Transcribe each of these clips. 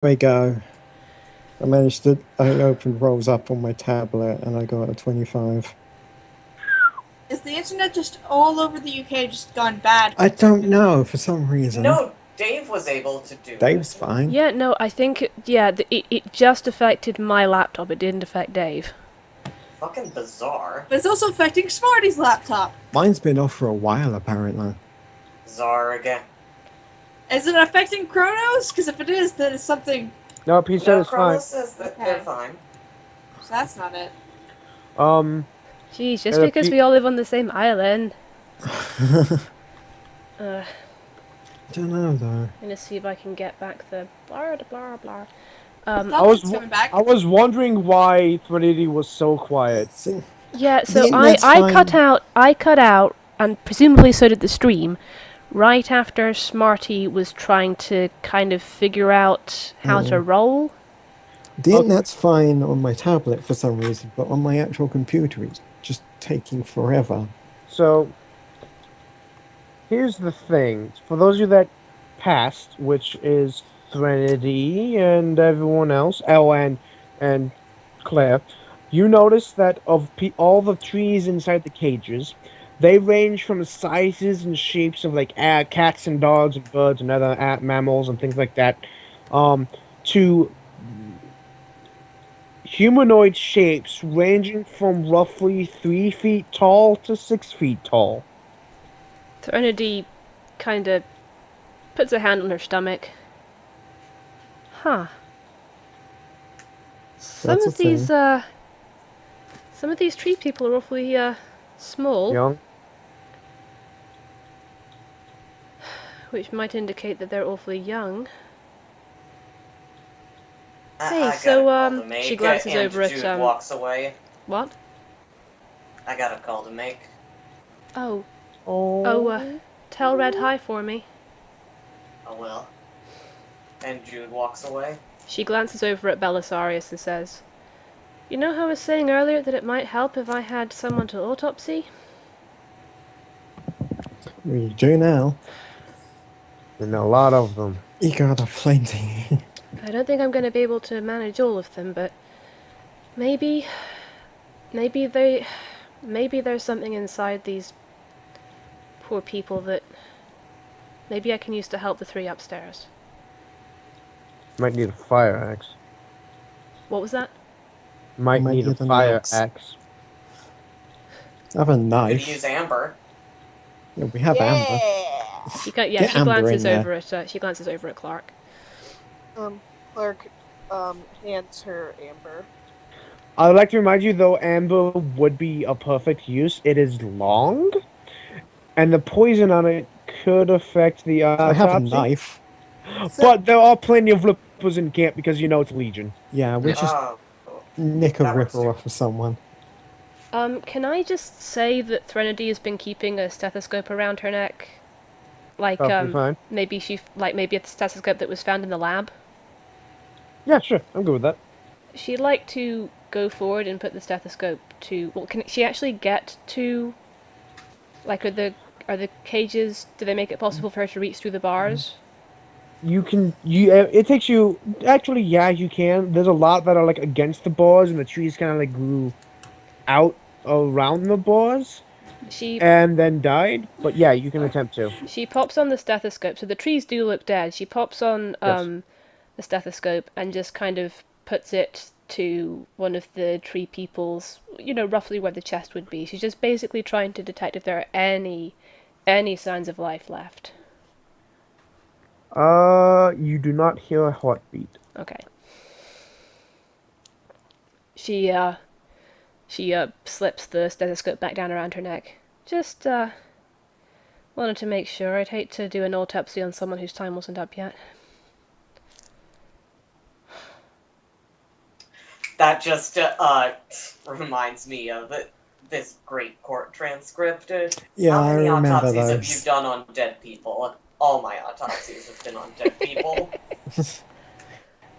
we go. I opened rolls up on my tablet and I got a 25. Is the internet just all over the UK just gone bad? I don't know, for some reason. No, Dave was able to do Dave's it. fine. Yeah, no, I think, it just affected my laptop. It didn't affect Dave. Fucking bizarre. But it's also affecting Smarty's laptop. Mine's been off for a while, apparently. Zarg. Is it affecting Chronos? Because if it is, then it's something. Nope, he said No, it's fine. Chronos says that Okay. they're fine. So that's not it. Jeez, just Yeah, because we all live on the same island. I don't know, though. I'm gonna see if I can get back the blah blah blah. Nothing's coming back. I was wondering why Threnody was so quiet. See, Yeah, The so internet's I fine. cut out, and presumably so did the stream, right after Smarty was trying to kind of figure out how to roll. the internet's fine on my tablet for some reason, but on my actual computer it's just taking forever. So, here's the thing. For those of you that passed, which is Threnody and everyone else, and Claire, you notice that of all the trees inside the cages, they range from the sizes and shapes of like cats and dogs and birds and other mammals and things like that, to humanoid shapes ranging from roughly 3 feet tall to 6 feet tall. Threnody kind of puts a hand on her stomach. Huh. That's a thing. Some of these tree people are awfully small, Young. which might indicate that they're awfully young. I got so, a call to make, she glances and over at, Jude walks away. What? I got a call to make. Oh, tell Red hi for me. I will. And Jude walks away. She glances over at Belisarius and says, "You know how I was saying earlier that it might help if I had someone to autopsy?" We do now. And a lot of them. You got a plenty. I don't think I'm going to be able to manage all of them, but maybe there's something inside these poor people that maybe I can use to help the three upstairs. Might need a fire axe. What was that? Might Might need a need an fire axe. axe. I have a Could knife. use Amber. Yeah, we have amber. She Get Amber glances in there. over at she glances over at Clark. Clark hands her Amber. I'd like to remind you, though, amber would be a perfect use. It is long, and the poison on it could affect the I have a autopsy. knife. But there are plenty of rippers in camp because you know it's Legion. Yeah, we just Oh, nick a that works ripper too. off of someone. Can I just say that Threnody has been keeping a stethoscope around her neck? Like, Perfectly fine. maybe a stethoscope that was found in the lab? Yeah, sure. I'm good with that. She'd like to go forward and put the stethoscope to... Well, can she actually get to... Like, are the cages... Do they make it possible for her to reach through the bars? You can... It takes you... Actually, yeah, you can. There's a lot that are, like, against the bars, and the trees kind of, like, grew out around the bars, and then died. But, yeah, you can attempt to. She pops on the stethoscope, so the trees do look dead. She pops on Yes. the stethoscope and just kind of puts it to one of the tree people's, roughly where the chest would be. She's just basically trying to detect if there are any signs of life left. You do not hear a heartbeat. Okay. She slips the stethoscope back down around her neck. Just wanted to make sure. I'd hate to do an autopsy on someone whose time wasn't up yet. That just reminds me of this great court transcript. Yeah, How I many remember autopsies have those. you done on dead people? All my autopsies have been on dead people. Was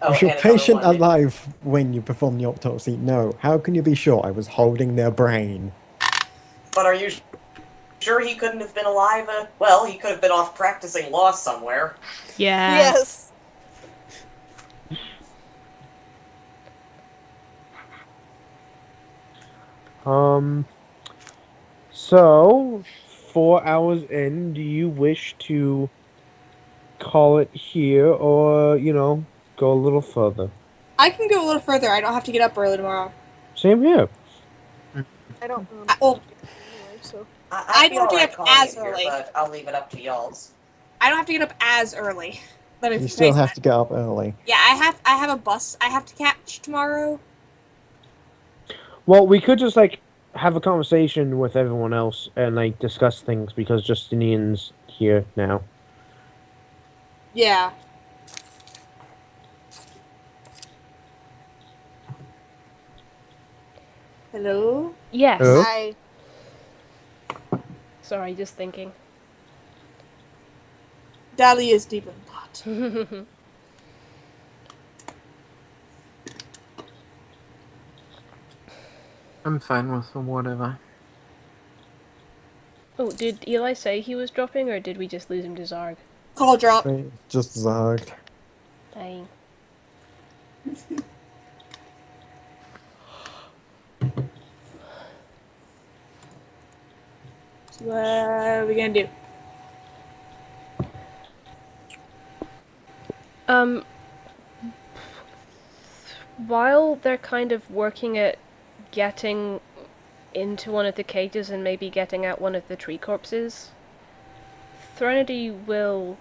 your and another patient one- alive when you performed the autopsy? No. How can you be sure? I was holding their brain. But are you sure he couldn't have been alive? Well, he could have been off practicing law somewhere. Yeah. Yes. So 4 hours in, do you wish to call it here, or go a little further? I can go a little further. I don't have to get up early tomorrow. Same here. I don't Well, anyway, so I I'd be don't have to alright get up calling as it here, early. but I'll leave it up to y'all's. I don't have to get up as early. Let me You still rephrase have that. to get up early. Yeah, I have a bus I have to catch tomorrow. Well, we could just have a conversation with everyone else and discuss things because Justinian's here now. Yeah. Hello? Yes. Hello? I Sorry, just thinking. Dali is deep in thought. I'm fine with whatever. Oh, did Eli say he was dropping, or did we just lose him to Zarg? Call drop. They just zagged. Dang. So what are we gonna do? While they're kind of working at getting into one of the cages and maybe getting out one of the tree corpses, Threnody will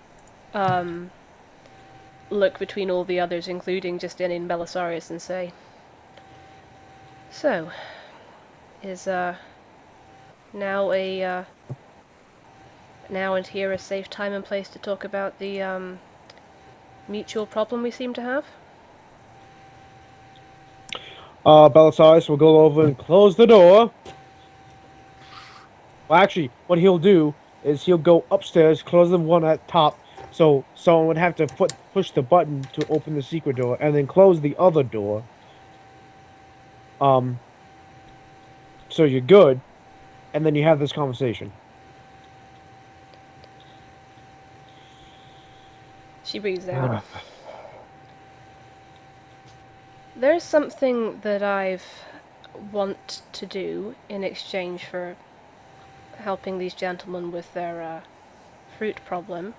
look between all the others, including Justinian and Belisarius, and say, "So, is now and here a safe time and place to talk about the mutual problem we seem to have?" Belisarius will go over and close the door. Well, actually, what he'll do is he'll go upstairs, close the one at top, so someone would have to push the button to open the secret door, and then close the other door. So you're good, and then you have this conversation. She breathes out. There's something that I've want to do in exchange for helping these gentlemen with their fruit problem.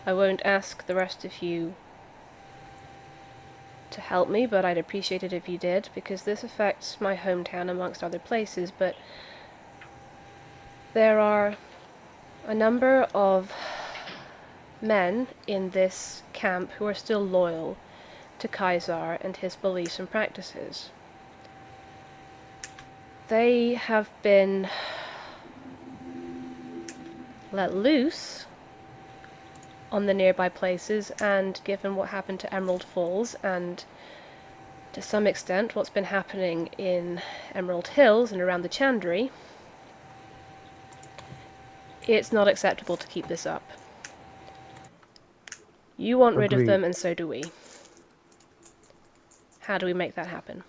I won't ask the rest of you to help me, but I'd appreciate it if you did, because this affects my hometown amongst other places, but there are a number of men in this camp who are still loyal to Caesar and his beliefs and practices. They have been let loose on the nearby places, and given what happened to Emerald Falls and to some extent what's been happening in Emerald Hills and around the Chandri, it's not acceptable to keep this up. You want rid of Agreed. them, and so do we. How do we make that happen?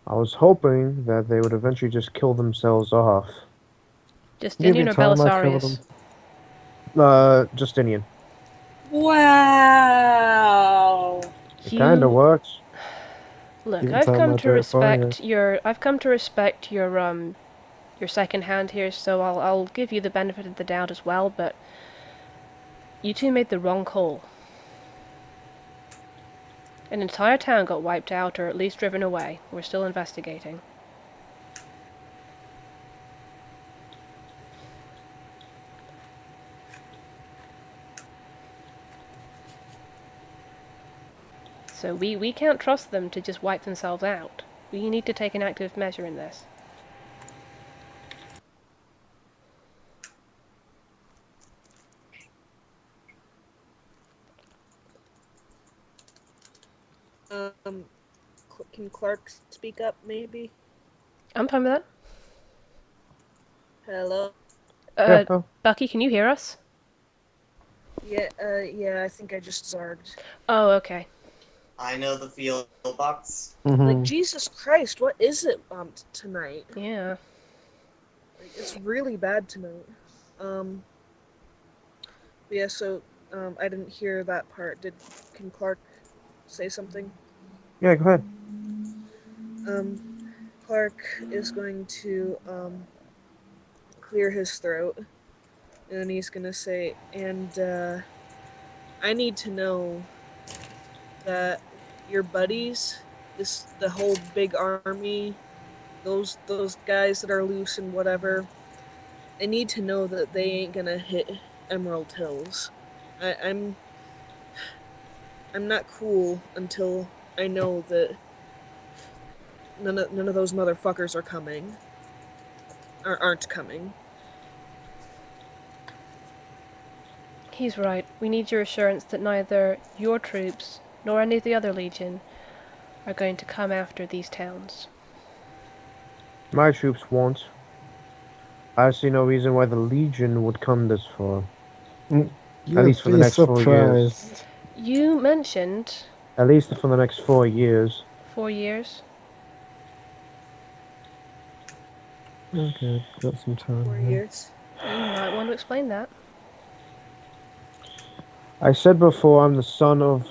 I was hoping that they would eventually just kill themselves off. Justinian or Belisarius? Justinian. Wow. It kind of works. Look, You can I've tell come my to direct respect your second hand here, so I'll give you the benefit of the doubt as well, but you two made the wrong call. An entire town got wiped out, or at least driven away. We're still investigating. So we can't trust them to just wipe themselves out. We need to take an active measure in this. Can Clark speak up, maybe? I'm fine with that. Hello? Yeah. Bucky, can you hear us? Yeah, I think I just zarged. Oh, okay. I know the feel box. Like, Jesus Christ, what is it, tonight? Yeah. Like, it's really bad tonight. Um. Yeah. So, I didn't hear that part. Can Clark say something? Yeah, go ahead. Clark is going to clear his throat, and then he's gonna say, and I need to know that your buddies, the whole big army, those guys that are loose and whatever, I need to know that they ain't gonna hit Emerald Hills. I'm not cool until I know that none of those motherfuckers are coming. Or aren't coming. He's right. We need your assurance that neither your troops nor any of the other Legion are going to come after these towns. My troops won't. I see no reason why the Legion would come this far. At least for the You'd be next 4 years. surprised. You mentioned At least for the next 4 years. 4 years. Okay, got some time. 4 here. years. You might want to explain that. I said before I'm the son of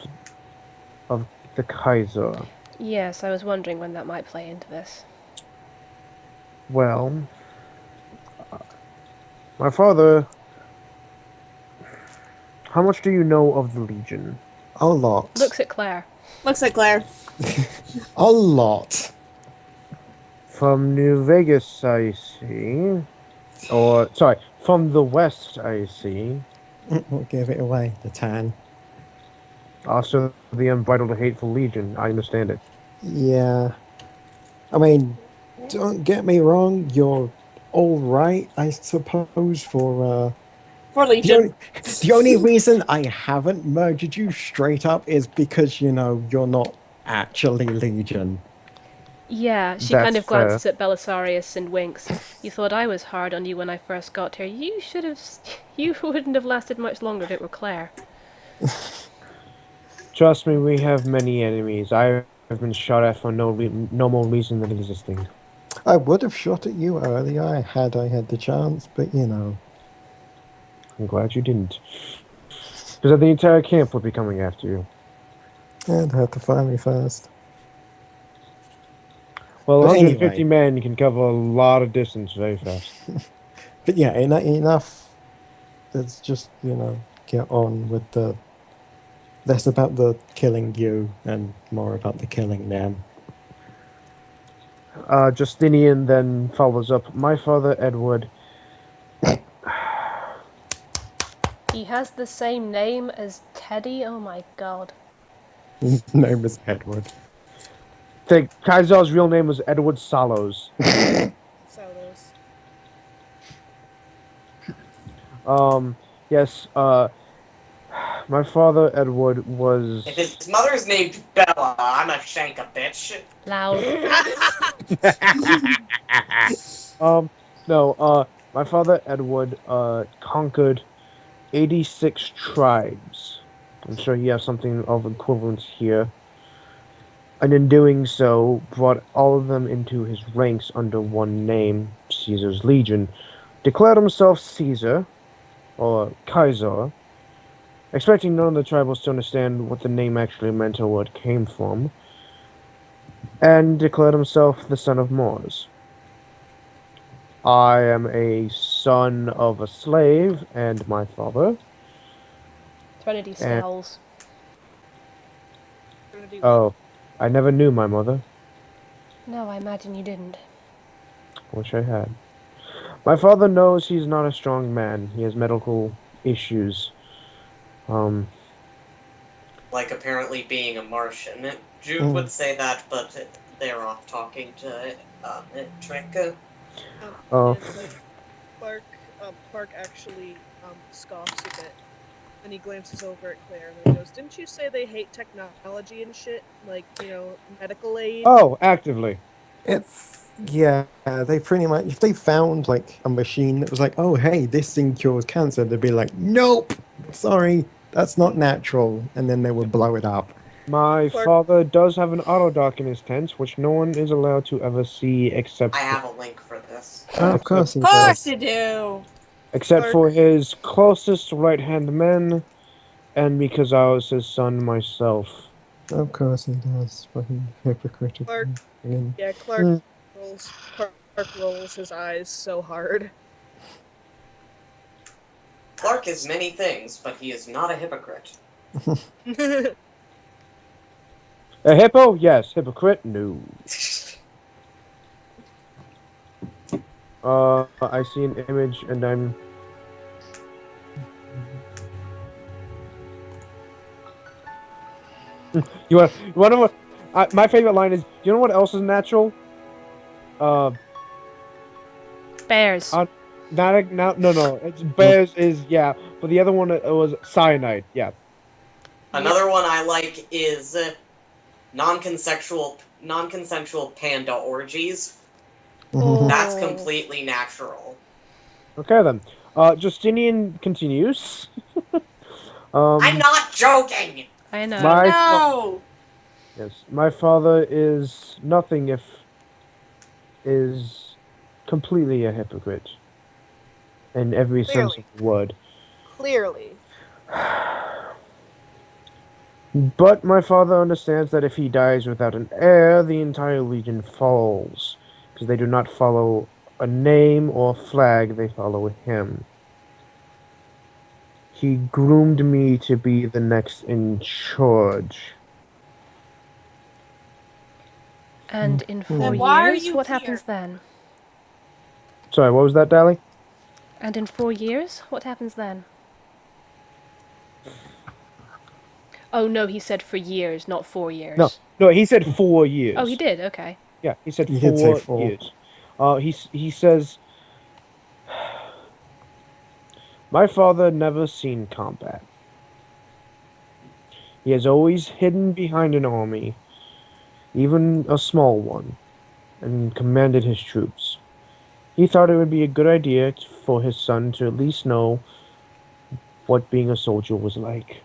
the Kaiser. Yes, I was wondering when that might play into this. Well, my father. How much do you know of the Legion? A lot. Looks at Claire. Looks like Claire. A lot. From New Vegas, I see. Or, sorry, from the West, I see. What gave it away? The tan. Also, the Unbridled Hateful Legion. I understand it. Yeah. I mean, don't get me wrong, you're all right, I suppose, for For Legion. the only reason I haven't murdered you straight up is because, you know, you're not actually Legion. Yeah, she That's kind of fair. glances at Belisarius and winks. You thought I was hard on you when I first got here. You wouldn't have lasted much longer if it were Claire. Trust me, we have many enemies. I have been shot at for no more reason than existing. I would have shot at you earlier had I had the chance, but you know. I'm glad you didn't. Because the entire camp would be coming after you. I'd have to find me first. Well, But 150 anyway. men can cover a lot of distance very fast. But yeah, enough. Let's just, you know, get on with the less about the killing you and more about the killing them. Justinian then follows up. My father, Edward. He has the same name as Teddy? Oh my god. His name is Edward. Kaiser's real name was Edward Sallows. Solos. Yes, my father, Edward, was... If his mother's named Bella, I'm a shank a bitch. Loud. No, my father, Edward, conquered 86 tribes. I'm sure he has something of equivalence here. And in doing so, brought all of them into his ranks under one name, Caesar's Legion, declared himself Caesar, or Kaiser, expecting none of the tribals to understand what the name actually meant or where it came from, and declared himself the son of Mars. I am a son of a slave and my father. Threnody scowls. Oh, I never knew my mother. No, I imagine you didn't. Wish I had. My father knows he's not a strong man. He has medical issues. Like apparently being a Martian. Jude would say that, but they're off talking to Trick. Oh. And Clark actually scoffs a bit. And he glances over at Claire and he goes, "Didn't you say they hate technology and shit? Like, you know, medical aid?" Oh, actively. Yeah, they pretty much, if they found like a machine that was like, oh hey, this thing cures cancer, they'd be like, nope, sorry, that's not natural, and then they would blow it up. My Clark- father does have an autodock in his tent, which no one is allowed to ever see except... I have a link for this. Of course he Of course does. you do. except Clark. for his closest right-hand men, and because I was his son myself. Of course he does. Fucking hypocritical. Clark. Again. Yeah, Clark rolls his eyes so hard. Clark is many things, but he is not a hypocrite. A hippo? Yes. Hypocrite? No. I see an image, and I'm... you want to know what... my favorite line is, you know what else is natural? Bears. No. It's bears is, yeah. But the other one was cyanide, yeah. Another one I like is non-consensual panda orgies. Oh. That's completely natural. Okay, then. Justinian continues. I'm not joking! I know. No! Yes, my father is nothing if is completely a hypocrite in every sense of the word. Clearly. But my father understands that if he dies without an heir, the entire legion falls, because they do not follow a name or flag, they follow him. He groomed me to be the next in charge. And in 4 Then why are years, you what here? happens then? Sorry, what was that, Dally? And in 4 years, what happens then? Oh no, he said for years, not 4 years. No, he said 4 years. Oh, he did. Okay. Yeah, he said He 4 did say 4. years. He says, my father never seen combat. He has always hidden behind an army, even a small one, and commanded his troops. He thought it would be a good idea for his son to at least know what being a soldier was like.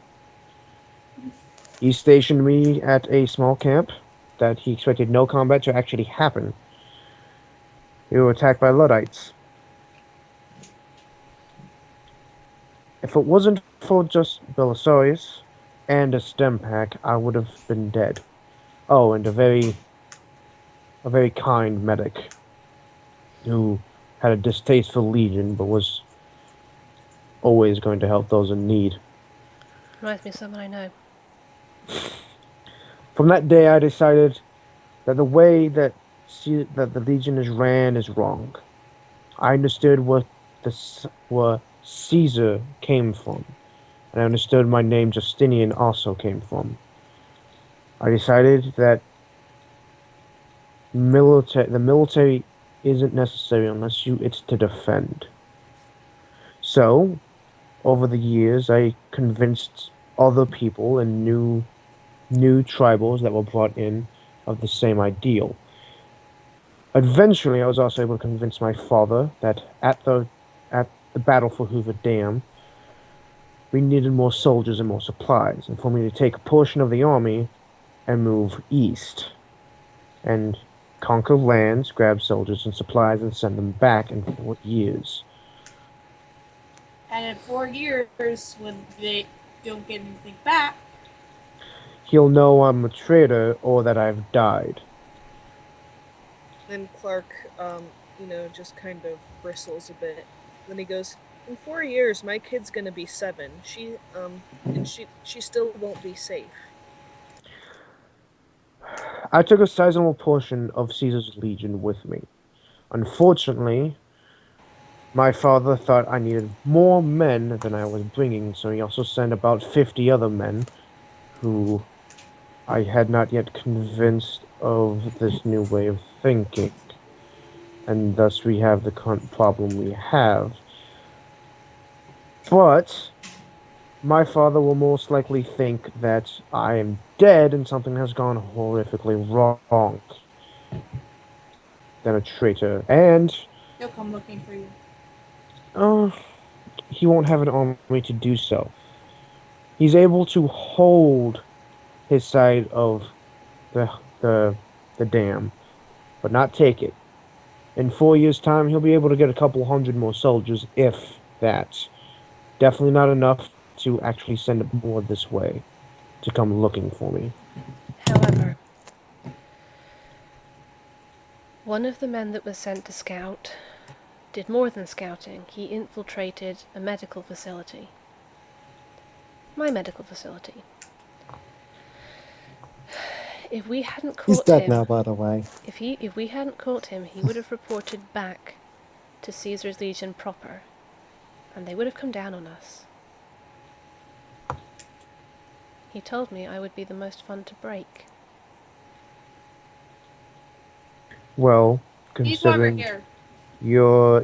He stationed me at a small camp that he expected no combat to actually happen. We were attacked by Luddites. If it wasn't for just Belisarius and a stem pack, I would have been dead. Oh, and a very kind medic who had a distaste for Legion, but was always going to help those in need. Reminds me of someone I know. From that day, I decided that the way that the Legion is ran is wrong. I understood where Caesar came from, and I understood my name Justinian also came from. I decided that the military isn't necessary unless it's to defend. So, over the years, I convinced other people and new tribals that were brought in of the same ideal. Eventually, I was also able to convince my father that at the battle for Hoover Dam, we needed more soldiers and more supplies, and for me to take a portion of the army and move east and conquer lands, grab soldiers and supplies, and send them back in 4 years. And in 4 years, when they don't get anything back, He'll know I'm a traitor or that I've died. Then Clark, just kind of bristles a bit. Then he goes, in 4 years, my kid's gonna be 7. She still won't be safe. I took a sizable portion of Caesar's legion with me. Unfortunately, my father thought I needed more men than I was bringing, so he also sent about 50 other men who I had not yet convinced of this new way of thinking. And thus we have the problem we have. But my father will most likely think that I am dead and something has gone horrifically wrong than a traitor. And he'll come looking for you. he won't have an army to do so. He's able to hold his side of the dam, but not take it. In 4 years' time, he'll be able to get a couple hundred more soldiers if that. Definitely not enough to actually send more this way to come looking for me. However, one of the men that was sent to scout did more than scouting. He infiltrated a medical facility. My medical facility. If we hadn't He's caught dead him, now, by the way. if we hadn't caught him, he would have reported back to Caesar's Legion proper, and they would have come down on us. He told me I would be the most fun to break. Well, He's why we're considering here.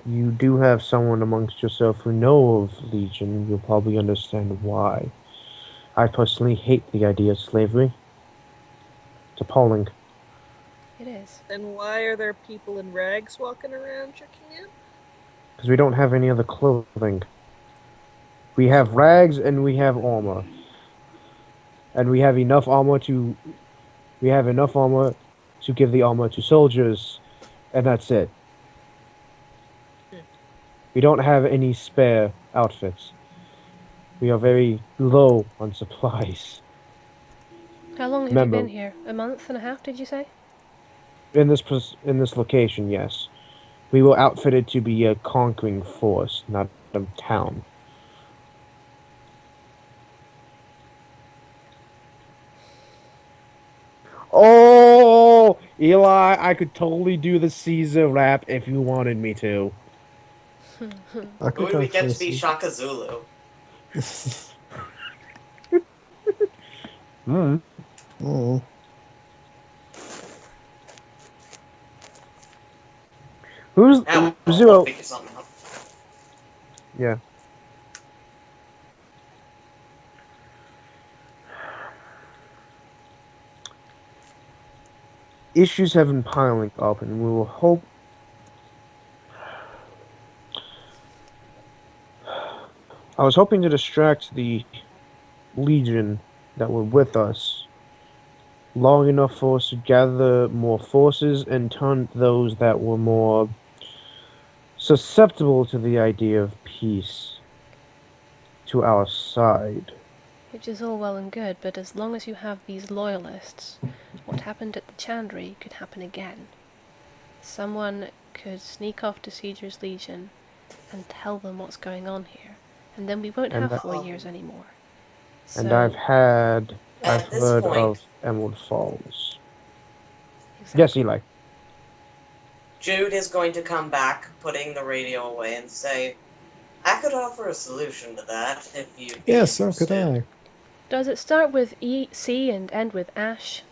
you do have someone amongst yourself who know of Legion, you'll probably understand why. I personally hate the idea of slavery. It's appalling. It is. Then why are there people in rags walking around checking in? Because we don't have any other clothing. We have rags and we have armor. And we have enough armor to give the armor to soldiers, and that's it. We don't have any spare outfits. We are very low on supplies. How long have Remember, you been here? A month and a half, did you say? in this location, yes. We were outfitted to be a conquering force, not a town. Oh, Eli, I could totally do the Caesar rap if you wanted me to. I Who could would go we get for to be Shaka Zulu? Mm. Oh. Who's Now, Zero? we'll figure something out. Yeah. Issues have been piling up, and we will hope. I was hoping to distract the Legion that were with us long enough for us to gather more forces and turn those that were more susceptible to the idea of peace to our side. Which is all well and good, but as long as you have these loyalists, what happened at the Chandri could happen again. Someone could sneak off to Caesar's Legion and tell them what's going on here, and then we won't And have 4 years anymore. And So, I've At this heard point, of Emerald Falls. exactly. Yes, Eli. Jude is going to come back, putting the radio away, and say, I could offer a solution to that if you'd be Yeah, so could interested." I. Does it start with C and end with Ash?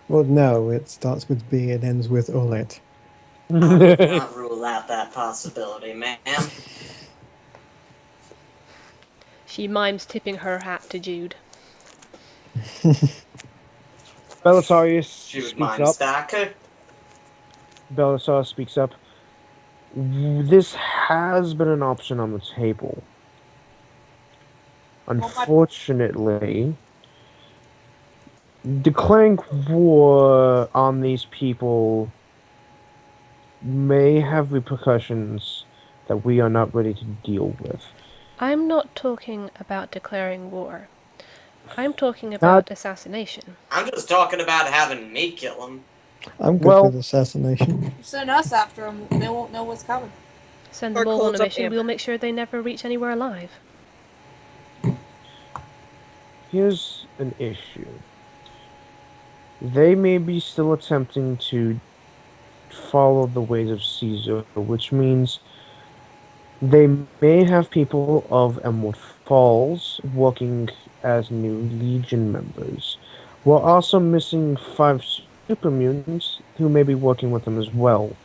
Well, no, it starts with B and ends with Ullet. I would not rule out that possibility, ma'am. She mimes tipping her hat to Jude. Belisarius Jude speaks mimes up. back. Belisarius speaks up. This has been an option on the table. Unfortunately, declaring war on these people may have repercussions that we are not ready to deal with. I'm not talking about declaring war. I'm talking about assassination. I'm just talking about having me kill him. I'm good Well- with assassination. Send us after them. They won't know what's coming. Send Or them all on calls a up mission. Amber. We'll make sure they never reach anywhere alive. Here's an issue. They may be still attempting to follow the ways of Caesar, which means they may have people of Emerald Falls working as new Legion members. We're also missing 5 super mutants who may be working with them as well.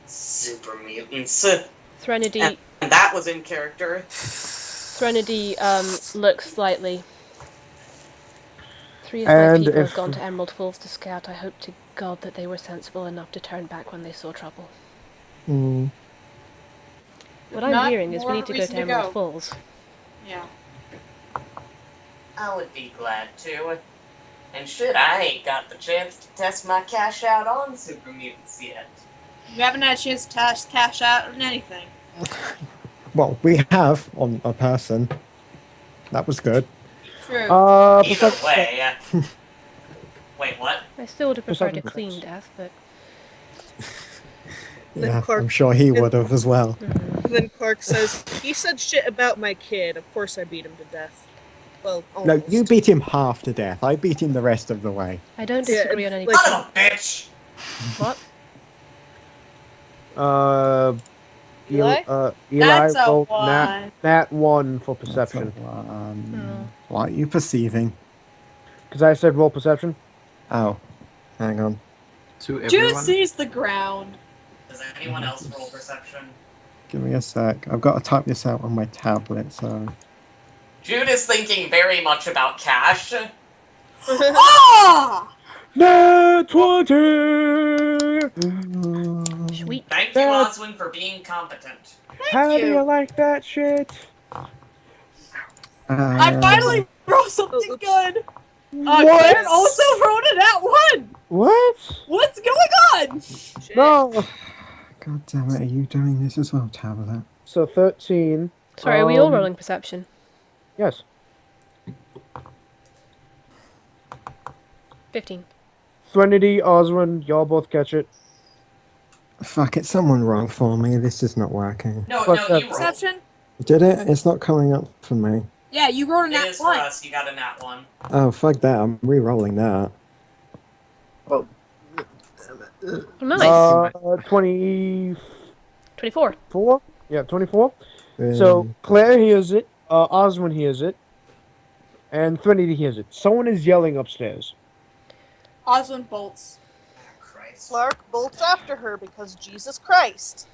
Super mutants. Threnody And that was in character. looks slightly. 3 of my And people if- have gone to Emerald Falls to scout. I hope to God that they were sensible enough to turn back when they saw trouble. Mm. What If I'm not, hearing is we more need to go reason to Emerald go. Falls. Yeah. I would be glad to. And shit, I ain't got the chance to test my cash out on super mutants yet. You haven't had a chance to cash out on anything. Well, we have on a person. That was good. True. Either Perception check. way. Wait, what? I still would have preferred a Perception clean checks. death, but Then Yeah, Clark, I'm sure he would have as well. then Clark says, "He said shit about my kid. Of course, I beat him to death." Well, No, almost. you beat him half to death. I beat him the rest of the way. I don't Yeah, disagree on any. like- Son of a bitch! What? Eli? Eli That's a rolled one. nat 1 for perception. Oh. What are you perceiving? Because I said roll perception. Oh, hang on. To Jude everyone. sees the ground. Does anyone else roll perception? Give me a sec. I've got to type this out on my tablet, so... Jude is thinking very much about cash. Ah! Nat 20! Sweet. Thank you, Dad. Oswin, for being competent. How do you. you like that shit? I finally wrote something Oops. good. What? Claire also wrote it at one. What? What's going on? Shit. No! God damn it, are you doing this as well, tablet? So 13. Sorry, are we all Um, rolling perception? Yes. 15. Threnody, Oswin, y'all both catch it. Fuck it, someone wrong for me. This is not working. No, Plus no, you that- rolled. Perception? Did it? It's not coming up for me. Yeah, you wrote It it at is for one. us, you got a nat 1. Oh, fuck that. I'm re-rolling that. Oh, nice. 24? 24. Yeah, 24. So Claire hears it, Oswin hears it, and Threnody hears it. Someone is yelling upstairs. Oswin bolts. Christ. Clark bolts after her because Jesus Christ.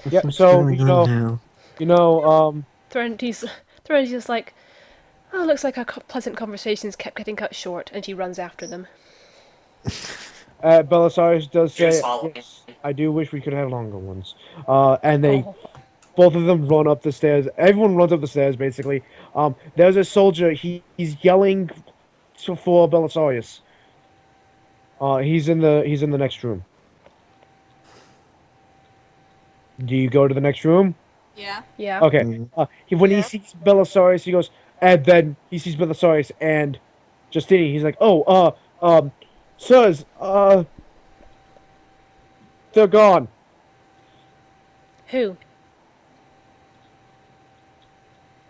Yeah, What's so, going you on know, now? Threnodi's just like, oh, looks like our pleasant conversations kept getting cut short, and she runs after them. Belisarius does Just say, follow me. yes, I do wish we could have longer ones. And they, Oh. both of them run up the stairs. Everyone runs up the stairs, basically. There's a soldier, he's yelling for Belisarius. He's in the next room. Do you go to the next room? Yeah. Yeah. Okay. Mm. When Yeah. he sees Belisarius, he goes, and then he sees Belisarius and Justinian. He's like, sirs, they're gone. Who?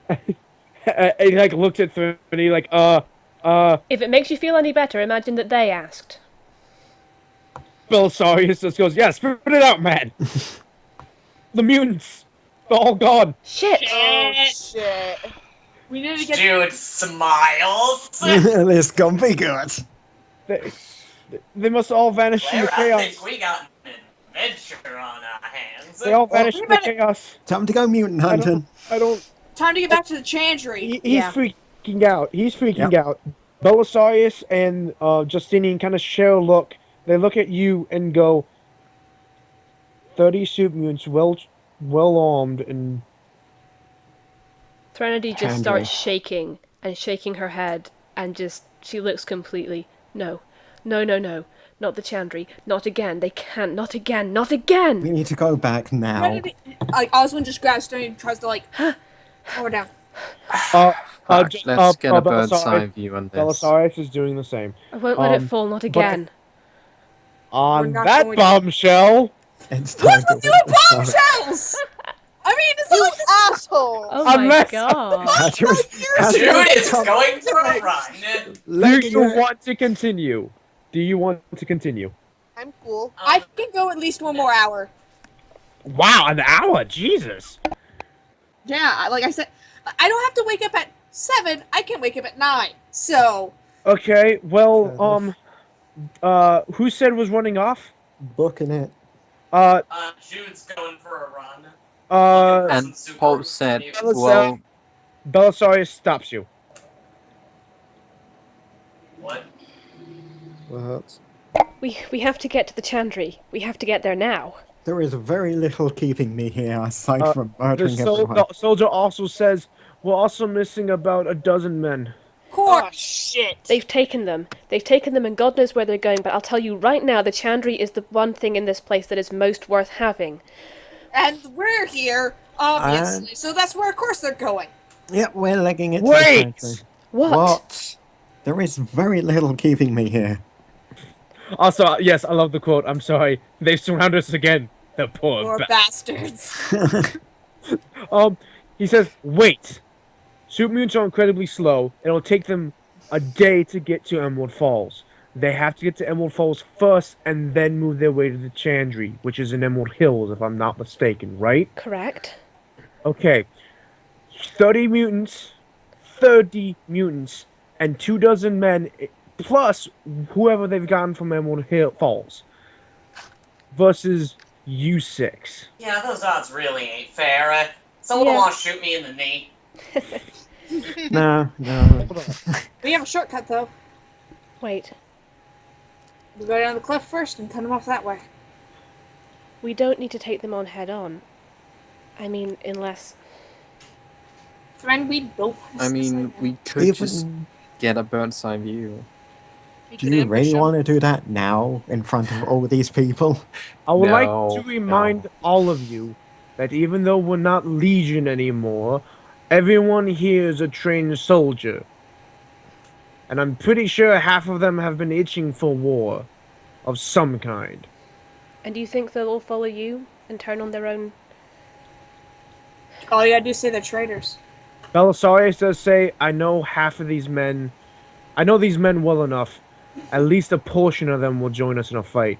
And he like looked at Threnody like, If it makes you feel any better, imagine that they asked. Belisarius just goes, yeah, spit it out, man. The mutants, they're all gone. Shit! Oh shit. We need to get. Jude smiles. This gonna be good. They must all vanish in the Claire, I chaos. think we got an adventure on our hands. They all vanish in the minute. chaos. Time to go mutant hunting. I don't. Time to get back to the Chantry. He's Yeah. freaking out. He's freaking out. Belisarius and Justinian kind of share a look. They look at you and go, 30 super mutants, well armed, and Threnody just Chandra. starts shaking and shaking her head, and just she looks completely no, not the Chandri, not again. They can't, not again, not We again. need to go back now. Like Oswin just grabs Stoney and tries to like lower her down. Fuck, just, let's get a bird's Belisarius- eye view on this. Belisarius is doing the same. I won't let it Um, fall, not but- again. On not that going to- bombshell, It's time What's with to you and bombshells? I mean, it's not You like this. asshole! Oh my Unless- god. Jude is going for a run. do you want to continue? Do you want to continue? I'm cool. I can go at least one more hour. Wow, an hour, Jesus! Yeah, like I said, I don't have to wake up at 7. I can wake up at 9. So Okay, well, who said was running off? Booking it. Jude's going for a run. And Paul said, Belisarius- well, Belisarius stops you. What? What? We have to get to the Chandri. We have to get there now. There is very little keeping me here aside from The murdering everyone. soldier also says, we're also missing about a dozen men. Cork. Oh shit. They've taken them. They've taken them, and God knows where they're going. But I'll tell you right now, the Chandri is the one thing in this place that is most worth having. And we're here Obviously. So that's where, of course, they're going. Yep, we're legging it to the Wait! factory. What? There is very little keeping me here. Also, yes, I love the quote. I'm sorry. They surround us again. The poor Poor bastards. He says, wait. Super mutants are incredibly slow. It'll take them a day to get to Emerald Falls. They have to get to Emerald Falls first and then move their way to the Chandri, which is in Emerald Hills, if I'm not mistaken, right? Correct. Okay. 30 mutants, 30 mutants, and 24 men, plus whoever they've gotten from Emerald Falls, versus you 6. Yeah, those odds really ain't fair. Someone Yeah. will want to shoot me in the knee. No. We have a shortcut, though. Wait. We go down the cliff first and cut them off that way. We don't need to take them on head on. I mean, unless... Friend, we don't. I mean, we could just get a bird's eye view. Do you really want to do that now in front of all these people? I would like No, to remind no. all of you that even though we're not Legion anymore, everyone here is a trained soldier. And I'm pretty sure half of them have been itching for war of some kind. And do you think they'll all follow you and turn on their own? All you gotta do is say they're traitors. Belisarius does say, I know half of these men. I know these men well enough. At least a portion of them will join us in a fight.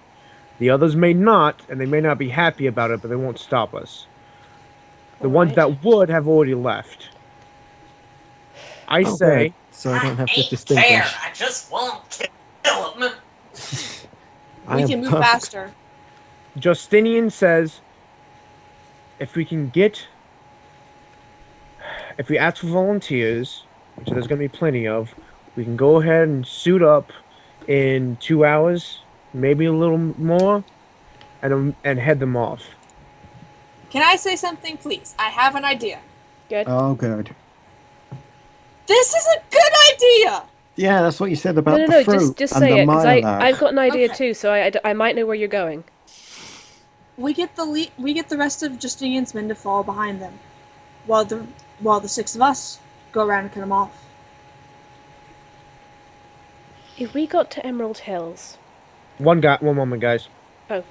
The others may not, and they may not be happy about it, but they won't stop us. The ones that would have already left. I say... Good. So I don't have to Ain't distinguish. care. I just won't kill him. We can move faster. Justinian says, if we ask for volunteers, which there's going to be plenty of, we can go ahead and suit up in 2 hours, maybe a little more, and head them off. Can I say something, please? I have an idea. Good. Oh, good. This is a good idea! Yeah, that's what you said about No, the fruit just and say the it, because Miralac. I've got an idea Okay. too, so I might know where you're going. We get the rest of Justinian's men to fall behind them, while the 6 of us go around and cut them off. If we got to Emerald Hills... One moment, guys. Oh.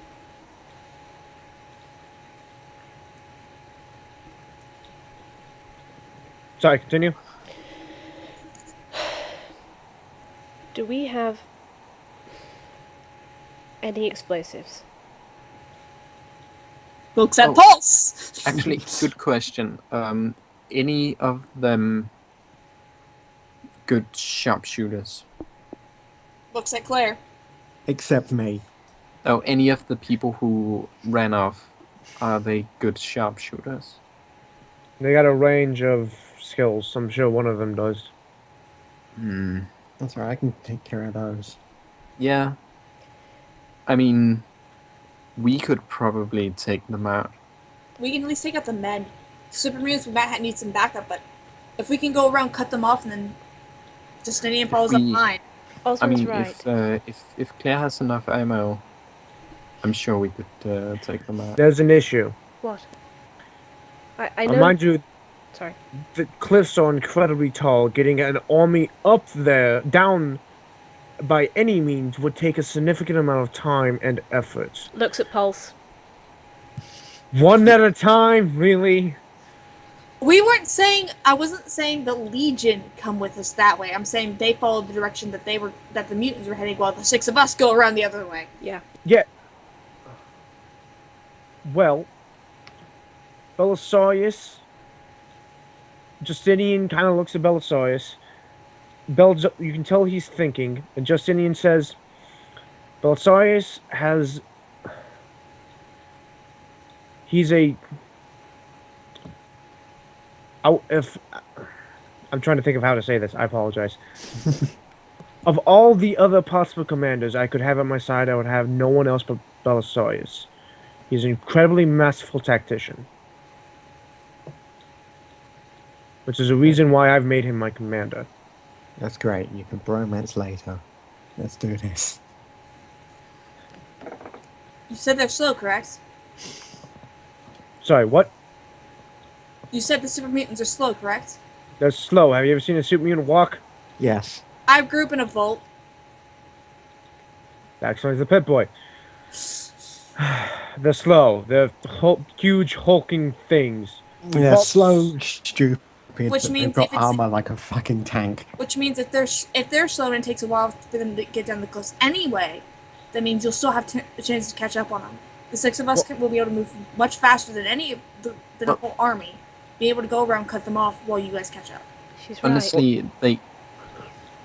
Sorry, continue. Do we have any explosives? Books at Oh. Pulse! Actually, good question. Any of them good sharpshooters? Books at Claire. Except me. Oh, any of the people who ran off, are they good sharpshooters? They got a range of skills. I'm sure one of them does. Hmm. That's all right, I can take care of those. Yeah. I mean, we could probably take them out. We can at least take out the men. Super mutants, we might need some backup, but if we can go around, cut them off, and then Justinian follows up we- behind. Oswin's I mean, right. if Claire has enough ammo, I'm sure we could take them out. There's an issue. What? I know... Mind you, Sorry. the cliffs are incredibly tall. Getting an army up there, down by any means, would take a significant amount of time and effort. Looks at Pulse. One at a time, really? I wasn't saying the Legion come with us that way. I'm saying they followed the direction that the mutants were heading, while the 6 of us go around the other way. Yeah. Yeah. Well, Belisarius, Justinian kind of looks at Belisarius. You can tell he's thinking, and Justinian says, Belisarius has... He's a... I'm trying to think of how to say this. I apologize. Of all the other possible commanders I could have at my side, I would have no one else but Belisarius. He's an incredibly masterful tactician. Which is a reason why I've made him my commander. That's great, you can bromance later. Let's do this. You said they're slow, correct? Sorry, what? You said the super mutants are slow, correct? They're slow. Have you ever seen a super mutant walk? Yes. I grew up in a vault. That explains the Pit Boy. They're slow. They're huge hulking things. Yeah, Vaults- slow, stupid. Which but means they've got if it's- armor like a fucking tank. Which means if they're slow and it takes a while for them to get down the cliffs anyway, that means you'll still have a chance to catch up on them. The six of us will be able to move much faster than any of the whole army. Be able to go around, cut them off while you guys catch up. She's right. Honestly, like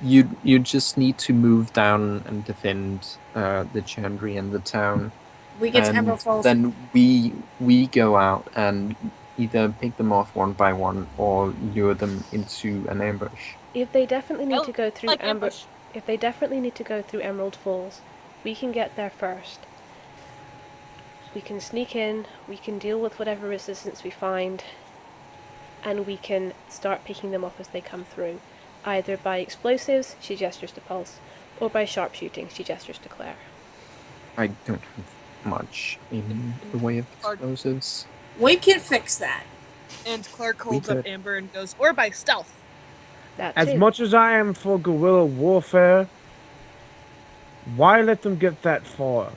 you just need to move down and defend the Chandri and the town. We get to And Emerald Falls. then we go out and either pick them off one by one or lure them into an ambush. If they definitely need Oh, to go through like ambush. if they definitely need to go through Emerald Falls, we can get there first. We can sneak in, we can deal with whatever resistance we find, and we can start picking them off as they come through. Either by explosives, she gestures to Pulse, or by sharpshooting, she gestures to Claire. I don't have much in the way of explosives. We can fix that. And Clark holds could. up Amber and goes, or by stealth. That As too. much as I am for guerrilla warfare, why let them get that far?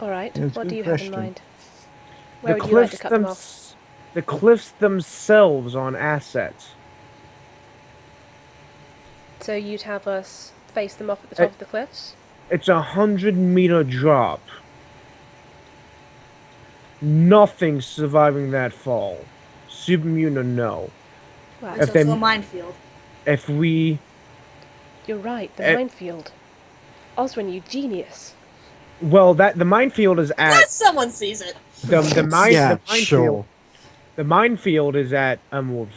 Alright, Yeah, it's a what good do you have in question. mind? Where would you like to cut them off? The cliffs themselves on assets. So you'd have us face them off at the top of the cliffs? It's 100-meter drop. Nothing surviving that fall. Super mutant or no. Wow, It's If they- also a minefield. If we... you're right, the Eh. minefield. Oswin, you genius. Well, the minefield is Unless at... someone sees it. The Yeah, minefield, sure. The minefield is at Emerald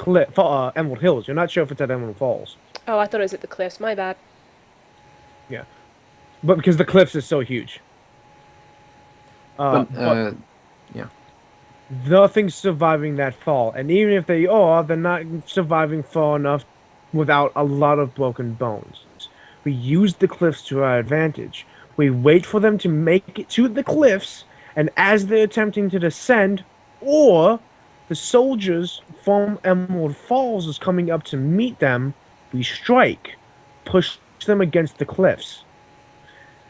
Hills. You're not sure if it's at Emerald Falls. Oh, I thought it was at the cliffs, my bad. But because the cliffs is so huge. But But nothing's surviving that fall. And even if they are, they're not surviving far enough without a lot of broken bones. We use the cliffs to our advantage. We wait for them to make it to the cliffs, and as they're attempting to descend, or the soldiers from Emerald Falls is coming up to meet them, we strike, push them against the cliffs.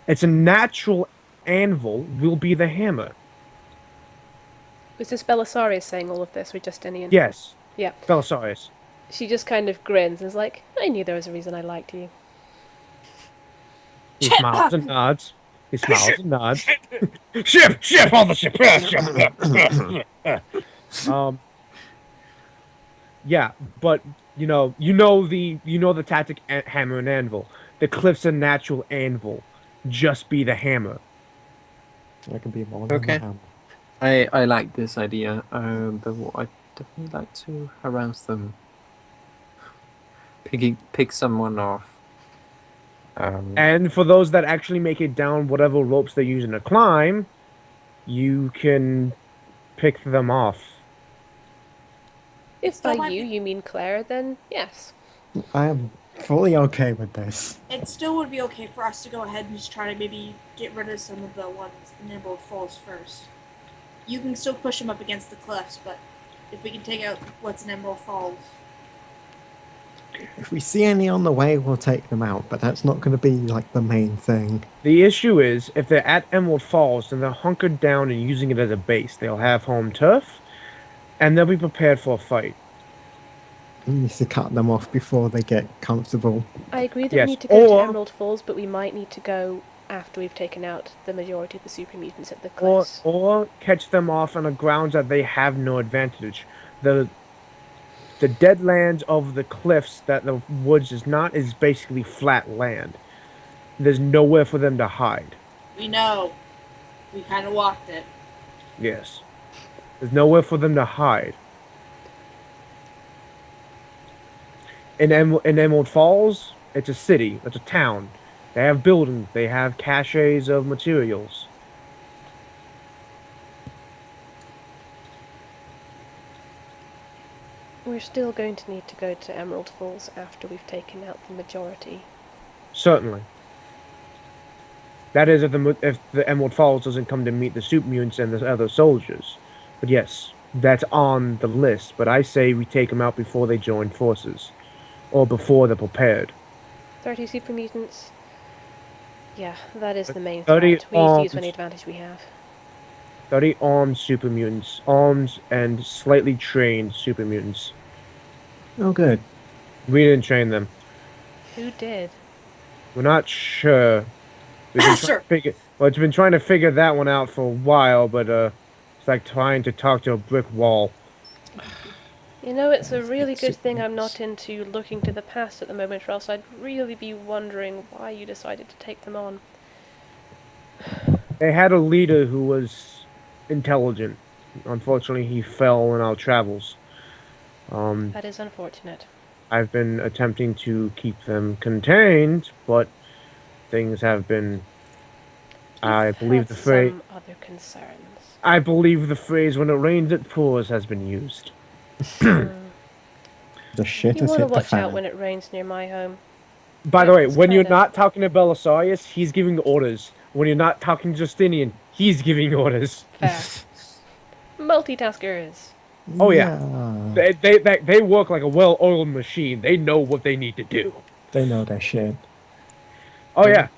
It's a natural anvil, will be the hammer. Was this Belisarius saying all of this, or Justinian? Yes. Yeah. Belisarius. She just kind of grins and is like, I knew there was a reason I liked you. He smiles and nods. He smiles and nods. Ship, all the ship. Yeah, but you know the tactic hammer and anvil. The cliff's a natural anvil. Just be the hammer. That can be more than Okay. a hammer. I like this idea, but I'd definitely like to harass them. Pick someone off. And for those that actually make it down whatever ropes they're using to climb, you can pick them off. If Still by might you be- you mean Claire, then yes. I am fully okay with this. It still would be okay for us to go ahead and just try to maybe get rid of some of the ones in Emerald Falls first. You can still push them up against the cliffs, but if we can take out what's in Emerald Falls, If we see any on the way, we'll take them out, but that's not going to be like the main thing. The issue is, if they're at Emerald Falls, then they're hunkered down and using it as a base. They'll have home turf, and they'll be prepared for a fight. We need to cut them off before they get comfortable. I agree that Yes, we need to go to or- Emerald Falls, but we might need to go after we've taken out the majority of the super mutants at the Or, cliffs. or catch them off on the grounds that they have no advantage. The dead land of the cliffs that the woods is not is basically flat land. There's nowhere for them to hide. we know. We kind of walked it. Yes. There's nowhere for them to hide. In Emerald Falls, it's a city, it's a town. They have buildings, they have caches of materials. We're still going to need to go to Emerald Falls after we've taken out the majority. Certainly. That is, if the Emerald Falls doesn't come to meet the super mutants and the other soldiers. But yes, that's on the list. But I say we take them out before they join forces, or before they're prepared. 30 super mutants. Yeah, that is the main 30 threat. We need to use any advantage we have. 30 armed super mutants, armed and slightly trained super mutants. Oh, good. We didn't train them. Who did? We're not sure. We've been trying to figure. Well, it's been trying to figure that one out for a while, but it's like trying to talk to a brick wall. You know, it's a really good Super thing I'm mutants. not into looking to the past at the moment, or else I'd really be wondering why you decided to take them on. They had a leader who was intelligent. Unfortunately, he fell in our travels. That is unfortunate. I've been attempting to keep them contained, but things have been. I believe the phrase. Some other concerns. I believe the phrase "when it rains, it pours" has been used. The shit You has want to hit the watch out fan. when it rains near my home. By the way, It's when you're kinda- not talking to Belisarius, he's giving orders. When you're not talking to Justinian, he's giving orders. Fair. Multitaskers. Oh, yeah. They work like a well-oiled machine. They know what they need to do. They know their shit. Oh yeah.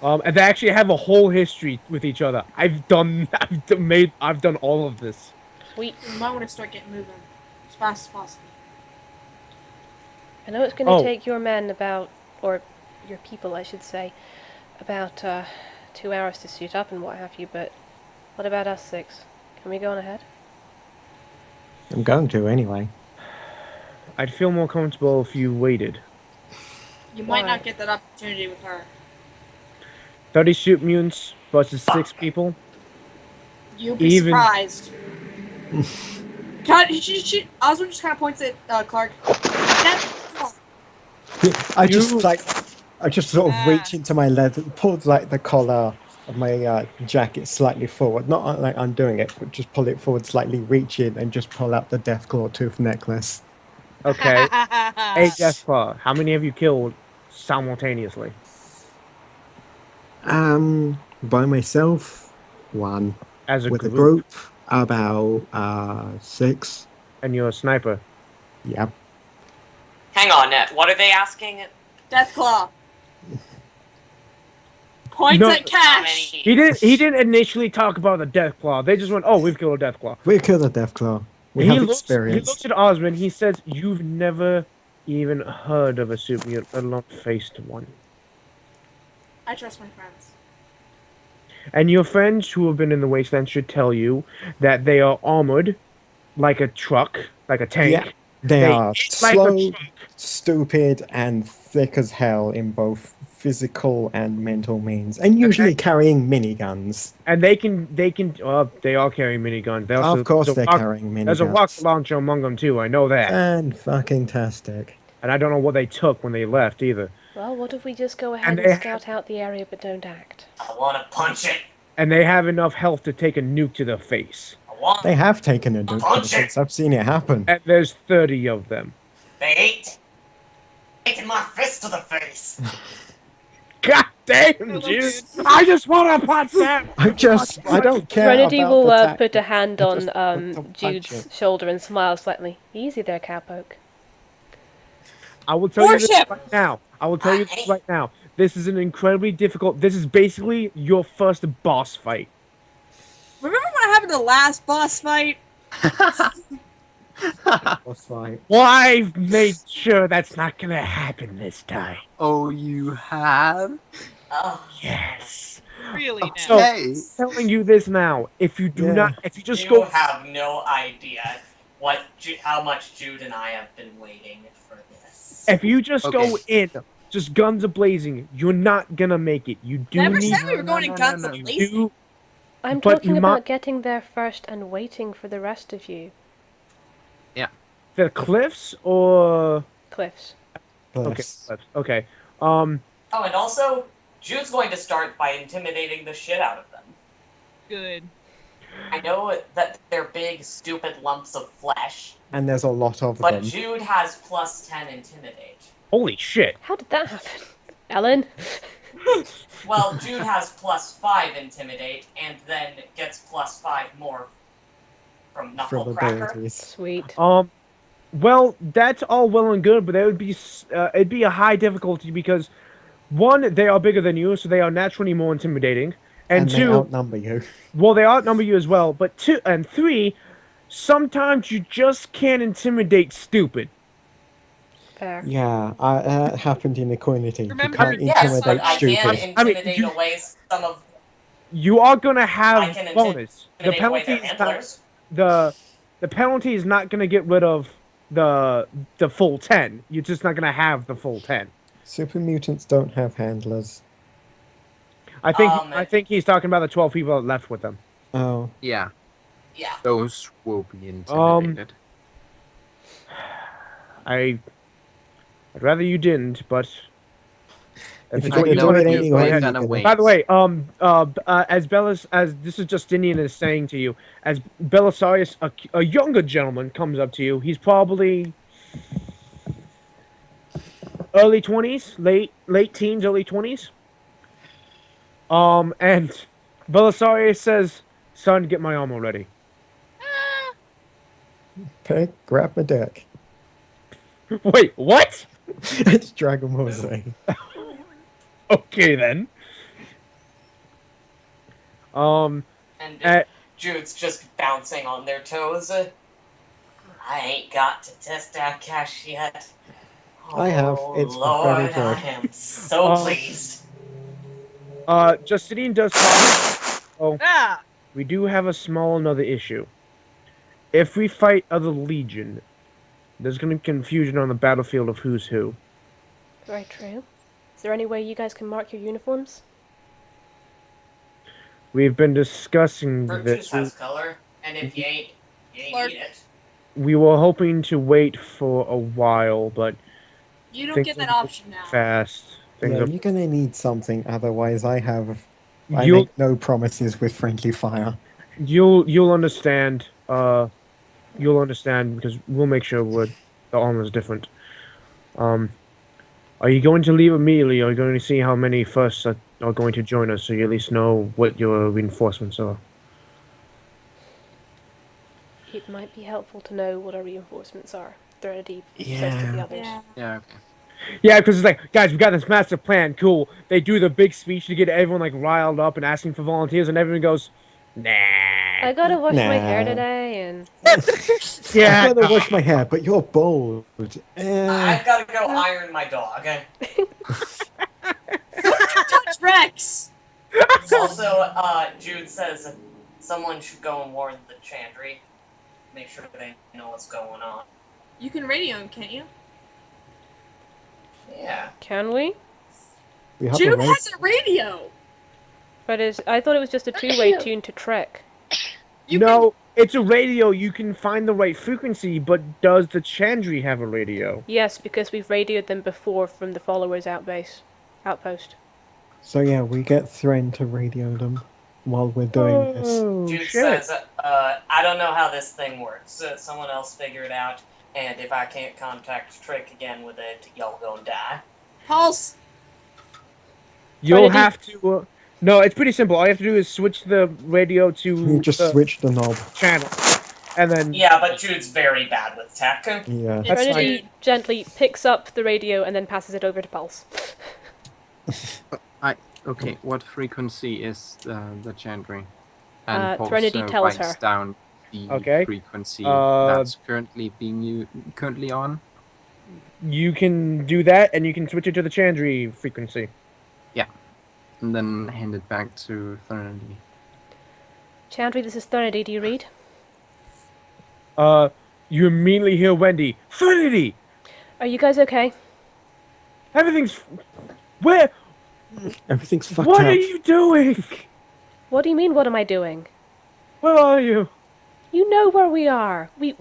And they actually have a whole history with each other. I've done all of this. Sweet. You might want to start getting moving as fast as possible. I know it's going to Oh. take your men or your people, I should say, about 2 hours to suit up and what have you, but what about us 6? Can we go on ahead? I'm going to anyway. I'd feel more comfortable if you waited. You might Why? not get that opportunity with her. 30 shoot mutants versus 6 people. You'll be Even- surprised. Oswin just kind of points at Clark. I just You- sort of reach into my leather, pulled like the collar of my jacket slightly forward, not like undoing it, but just pull it forward slightly, reach in, and just pull out the Deathclaw tooth necklace. Okay. Hey, Jesper, how many have you killed simultaneously? By myself, 1. As a With a group. group, about 6. And you're a sniper. Yep. Hang on, what are they asking? Deathclaw. Points No. at How Cash. many? He didn't initially talk about the Deathclaw. They just went, "Oh, we've killed a Deathclaw." We killed a Deathclaw. We He have looks experience. at Oswin. He says, "You've never even heard of a super mutant, let alone faced one." I trust my friends. And your friends who have been in the wasteland should tell you that they are armored like a truck, like a tank. Yeah. They are eat like a slow, truck. stupid, and thick as hell in both physical and mental means, and usually carrying miniguns. And they are carrying miniguns. They also, Of course, there's a they're rock- carrying miniguns. There's a rocket launcher among them too. I know that. And fucking tastic. And I don't know what they took when they left either. Well, what if we just go ahead And and, they scout out the area but don't act? I want to punch it. And they have enough health to take a nuke to the face. I want. They have taken a duke Punch it. since I've seen it happen. And there's 30 of them. They ate. Taking my fist to the face. God damn, dude! I just want to punch them. I don't care. Threnody about will the tactics. put a hand I on just want to punch Jude's it. shoulder and smile slightly. Easy there, Cowpoke. I will tell you this Worship! right now. I will tell you this right now. This is an incredibly difficult. This is basically your first boss fight. Remember what happened to the last boss fight? Boss fight. Well, I've made sure that's not gonna happen this time. Oh, you have? Oh, Yes. Really now? So, Okay. telling you this now. If you do Yeah. not, if you just you go, have no idea how much Jude and I have been waiting for this. if you just go Okay. in, just guns a blazing, you're not gonna make it. You do Never need said we were going in guns no. blazing. to. I'm But talking you about getting there first and waiting for the rest of you. The cliffs or Cliffs. okay, Plus. cliffs. Okay. Oh, and also, Jude's going to start by intimidating the shit out of them. Good. I know that they're big, stupid lumps of flesh, And there's a lot of but them. Jude has plus 10 intimidate. Holy shit! How did that happen? Ellen? Well, Jude has plus 5 intimidate, and then gets plus 5 more from from Knucklecracker. abilities. Sweet. Well, that's all well and good, but that would be it'd be a high difficulty because one, they are bigger than you, so they are naturally more intimidating, and And they two, outnumber you. well, they outnumber you as well. But two and three, sometimes you just can't intimidate stupid. Fair. Yeah, that happened in Equinity. You Remember, can't Yes, but intimidate I can stupid. I mean, intimidate away some of. You are gonna I have can bonus. The intimidate away penalty their is not handlers. the penalty is not gonna get rid of the full 10. You're just not gonna have the full 10. Super mutants don't have handlers. I think he's talking about the 12 people that left with them. Oh, Yeah, Yeah. those will be intimidated. I'd rather you didn't, but if you're it's what gonna you do want it to do. anyway, Yeah. you're gonna gonna. wait. By the way, as Bella's, as this is Justinian is saying to you, as Belisarius, a younger gentleman comes up to you. He's probably early 20s, late teens, early 20s. And Belisarius says, "Son, get my armor ready." Okay, grab my deck. Wait, what? It's Dragon Ball Z. Okay then. And Uh, Jude's just bouncing on their toes. I ain't got to test out cash yet. I have. Oh, It's Lord, very good. I am so pleased. Justinian does talk. Oh, Ah! we do have a small another issue. If we fight other Legion, there's gonna be confusion on the battlefield of who's who. Very true. Is there any way you guys can mark your uniforms? We've been discussing Fruit this. juice has color, and if you ain't Lark. eat it. We were hoping to wait for a while, but You don't things get that are option now. fast. Things Yeah, are. you're gonna need something. Otherwise, I You'll make no promises with friendly fire. you'll understand. You'll understand because we'll make sure the armor is different. Are you going to leave immediately, or are you going to see how many first are going to join us, so you at least know what your reinforcements are? It might be helpful to know what our reinforcements are. Threnody says to Yeah. the others. Yeah. Yeah, okay. Yeah, because it's like, guys, we got this massive plan. Cool. They do the big speech to get everyone like riled up and asking for volunteers, and everyone goes, "Nah." I gotta wash my hair Nah. today, and Yeah. I've got to wash my hair, but you're bold. I've got to go iron my dog. Touch Rex! Also, Jude says someone should go and warn the Chandri. Make sure they know what's going on. You can radio him, can't you? Yeah. can we? We have Jude a has a radio! But I thought it was just a two-way tune to Trek. No, it's a radio. You can find the right frequency, but does the Chandri have a radio? Yes, because we've radioed them before from the followers' outpost. So yeah, we get Thren to radio them while we're doing this. Oh, Jude shit. says, I don't know how this thing works. Someone else figure it out, and if I can't contact Trick again with it, y'all gonna die. Pulse! You'll Threnody- have to. No, it's pretty simple. All you have to do is switch the radio to You just the switch the knob. channel, and then Yeah, but Jude's very bad with tech. Yeah. That's Threnody gently picks up the radio and then passes it over to Pulse. Okay, what frequency is the Chandri? And Pulse, Threnody tells writes her. down the Okay. frequency Uh, that's currently currently on. you can do that, and you can switch it to the Chandri frequency. And then hand it back to Threnody. Chandri, this is Threnody. Do you read? You immediately hear Wendy. Threnody! Are you guys okay? Everything's. Where? Everything's fucked What up. are you doing? What do you mean, what am I doing? Where are you? You know where we are. We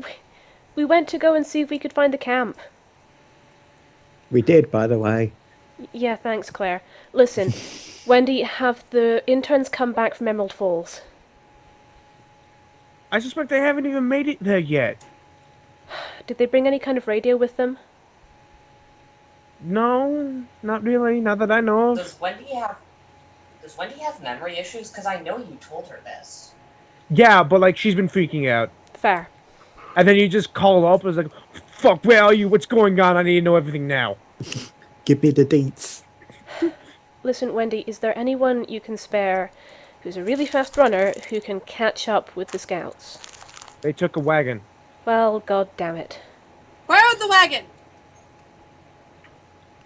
went to go and see if we could find the camp. We did, by the way. Yeah, thanks, Claire. Listen, Wendy, have the interns come back from Emerald Falls? I suspect they haven't even made it there yet. Did they bring any kind of radio with them? No, not really. Not that I know of. Does Wendy have memory issues? Because I know you told her this. Yeah, but like she's been freaking out. Fair. And then you just call up and it's like, fuck, where are you? What's going on? I need to know everything now. Give me the deets. Listen, Wendy, is there anyone you can spare who's a really fast runner who can catch up with the scouts? They took a wagon. Well, god damn it. Borrow the wagon.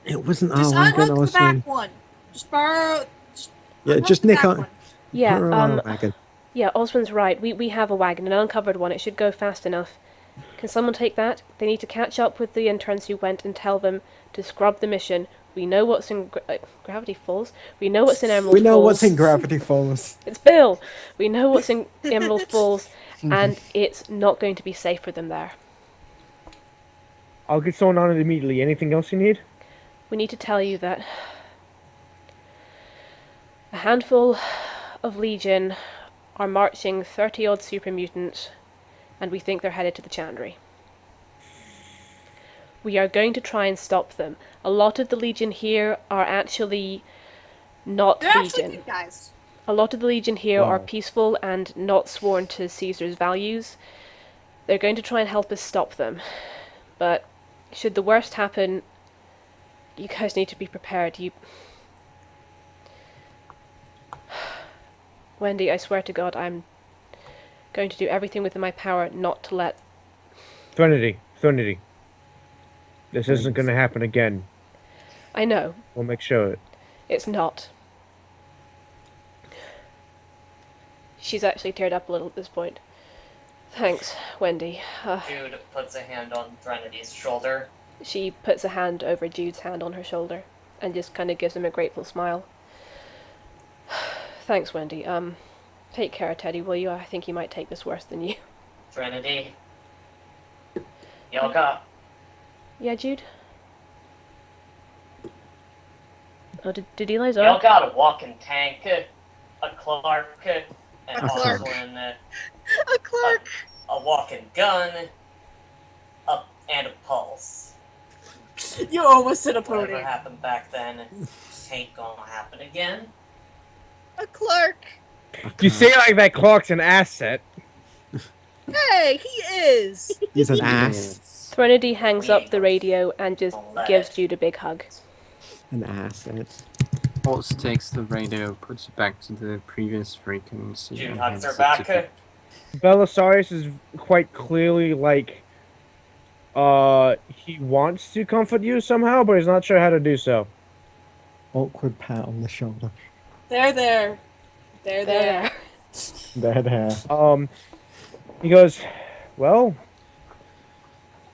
It wasn't our Just wagon, unhook the back Oswin. one. Just borrow. Yeah, unhook just the nick back on. one. Yeah, Borrow our wagon. Yeah, Oswin's right. We have a wagon, an uncovered one. It should go fast enough. Can someone take that? They need to catch up with the interns who went and tell them to scrub the mission. We know what's in Gravity Falls. We know what's in Emerald We know Falls. what's in Gravity Falls. It's Bill. We know what's in Emerald Falls, and it's not going to be safe for them there. I'll get someone on it immediately. Anything else you need? We need to tell you that a handful of Legion are marching 30-odd super mutants, and we think they're headed to the Chandri. We are going to try and stop them. A lot of the Legion here are actually not They're actually Legion. good guys. A lot of the Legion here are Wow. peaceful and not sworn to Caesar's values. They're going to try and help us stop them. But should the worst happen, you guys need to be prepared. Wendy, I swear to God, I'm going to do everything within my power not to let... Threnody. This isn't going to happen again. I know, We'll make sure. it's not. She's actually teared up a little at this point. Thanks, Wendy. Jude puts a hand on Threnody's shoulder. She puts a hand over Jude's hand on her shoulder and just kind of gives him a grateful smile. Thanks, Wendy. Take care, Teddy, will you? I think he might take this worse than you. Threnody. Yoga. Yeah, Jude? Oh, did Eli's Y'all up? got a walking tank, a Clark, an A Clark. Oswin, A Clark. a walking gun, and a pulse. You almost said a Whatever pony. happened back then ain't gonna happen again. A Clark. You say it like that Clark's an asset. Hey, he is. He's an ass. Threnody hangs up the radio and just gives Jude a big hug. An asset. Also takes the radio, puts it back to the previous frequency. Jude and hugs her hands it back. to Belisarius is quite clearly like, he wants to comfort you somehow, but he's not sure how to do so. Awkward pat on the shoulder. There. There. There. He goes, well,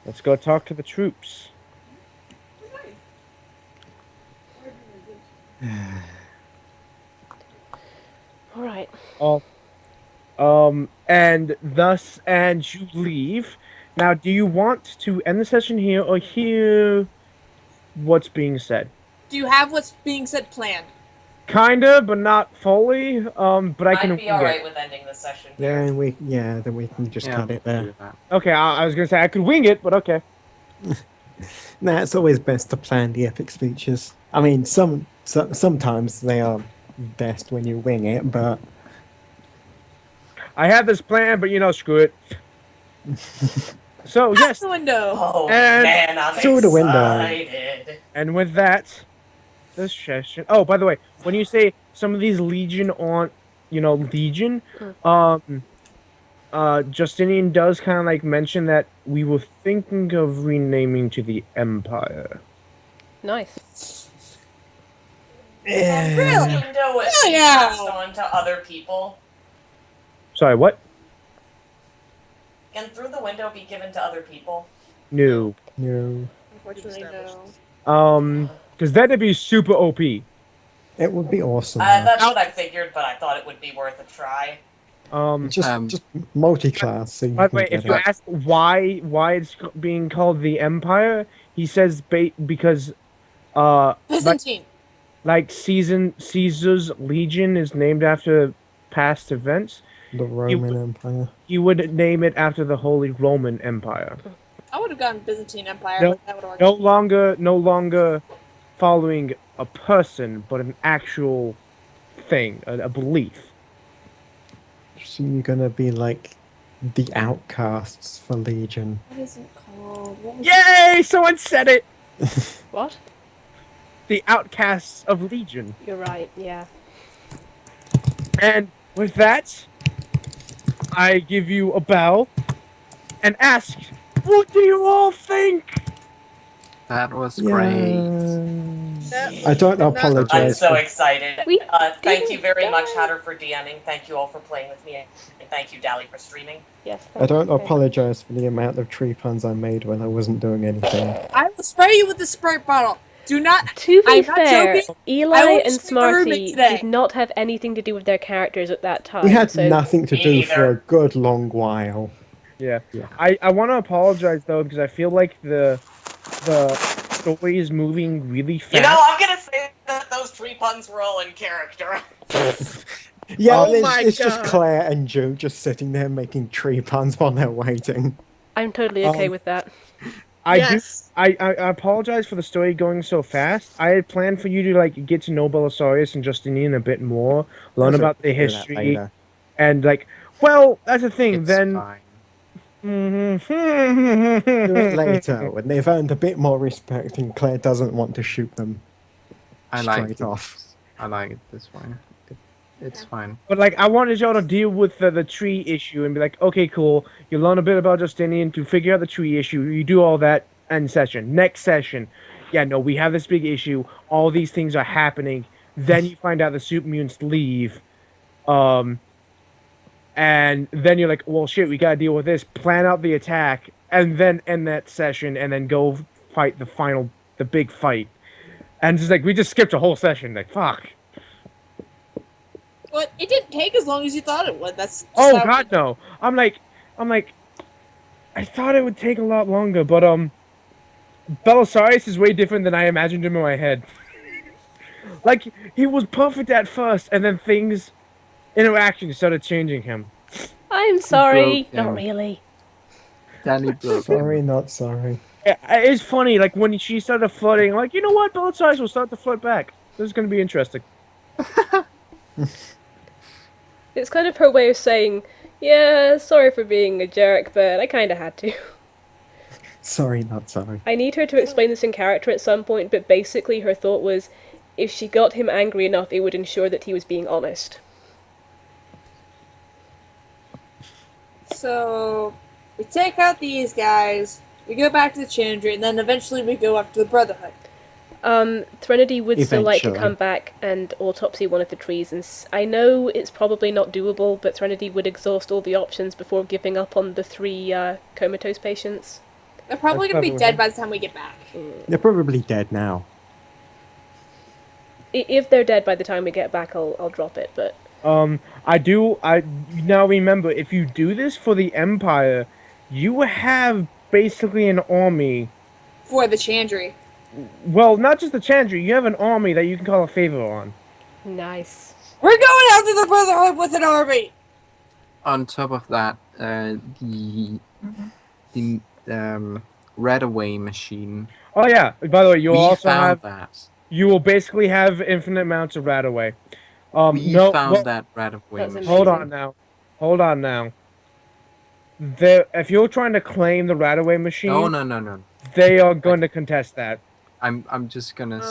let's go talk to the troops. Alright. And you leave. Now, do you want to end the session here or hear what's being said? Do you have what's being said planned? Kinda, but not fully. But I can I'd be wing alright it. with ending the session. Yeah, and then we can just cut it there. do that. Okay, I was gonna say I could wing it, but okay. Nah, it's always best to plan the epic speeches. I mean, sometimes they are best when you wing it, but I had this plan, but screw it. So Out yes, the window. Oh And man, I'm through the window. excited. and with that, this session. Oh, by the way, when you say some of these Legion aren't, Legion, Justinian does kind of like mention that we were thinking of renaming to the Empire. Nice. yeah. Really? Window is Hell yeah. passed on to other people. Sorry, what? Can through the window be given to other people? No. No, Unfortunately, no. Because that'd be super OP. it would be awesome. That's what I figured, but I thought it would be worth a try. Just multi-class. So you By the can way, if get you it. ask why it's being called the Empire, he says because Byzantine. like Caesar's Legion is named after past events. The Roman Empire. He would name it after the Holy Roman Empire. I would have gone Byzantine Empire. No, but that would work. no longer following a person, but an actual thing, a belief. So you're gonna be like The Outcasts for Legion. What is it called? What was Yay! Someone said it. What? The Outcasts of Legion. You're right. Yeah. And with that, I give you a bell and ask, what do you all think? That was great. I don't And that- I'm apologize. so For, excited. We Thank didn't you very much, die. Hatter, for DMing. Thank you all for playing with me, and thank you, Dally, for streaming. Yes. I don't thank you. apologize for the amount of tree puns I made when I wasn't doing anything. I will spray you with the Sprite bottle. Do not. To be I'm not fair, joking. I Eli won't and speak my roommate Smarty today. did not have anything to do with their characters at that time. We had so nothing to Me do for neither. a good long while. Yeah. Yeah. I want to apologize though because I feel like the story is moving really fast. You know, I'm gonna say that those tree puns were all in character. Yeah, Oh it's, my it's just God. Claire and Joe just sitting there making tree puns while they're waiting. I'm totally okay with that. Yes. I apologize for the story going so fast. I had planned for you to like get to know Belisarius and Justinian a bit more, learn That's about okay, the we'll do that history, later. and like, well, that's the thing. It's then fine. Do it later when they've earned a bit more respect and Claire doesn't want to shoot them I like straight it. off. I like it this way. It's fine. But like, I wanted y'all to deal with the tree issue and be like, okay, cool. You learn a bit about Justinian to figure out the tree issue. You do all that end session. Next session, yeah, no, we have this big issue. All these things are happening. Then you find out the super mutants leave. And then you're like, well, shit, we gotta deal with this. Plan out the attack, and then end that session, and then go fight the big fight. And it's like we just skipped a whole session. Like, fuck. But it didn't take as long as you thought it would. That's just Oh how- God, no! I'm like, I thought it would take a lot longer, but Belisarius is way different than I imagined him in my head. Like he was perfect at first, and then interactions started changing him. I'm sorry. broke him. Not really. Danny broke. Sorry, not sorry. It's funny, like when she started flirting, I'm like, you know what, Belisarius will start to flirt back. This is gonna be interesting. It's kind of her way of saying, yeah, sorry for being a jerk, but I kind of had to. Sorry, not sorry. I need her to explain this in character at some point, but basically her thought was, if she got him angry enough, it would ensure that he was being honest. So we take out these guys. We go back to the Chandra, and then eventually we go up to the Brotherhood. Threnody would still like to Eventually. come back and autopsy one of the trees, and I know it's probably not doable, but Threnody would exhaust all the options before giving up on the 3 comatose patients. They're probably That's going to be probably dead right. by the time we get back. They're probably dead now. If they're dead by the time we get back, I'll drop it, but... I now remember, if you do this for the Empire, you have basically an army. For the Chandri. Well, not just the Chandra, you have an army that you can call a favor on. Nice. We're going after the Brotherhood with an army! On top of that, the red away machine. Oh yeah, by the way, you'll We also found have, that. you will basically have infinite amounts of Radaway. We No, found well, that red away That's machine. hold amazing. on now. If you're trying to claim the Radaway machine, No. they are going to contest that. I'm just gonna.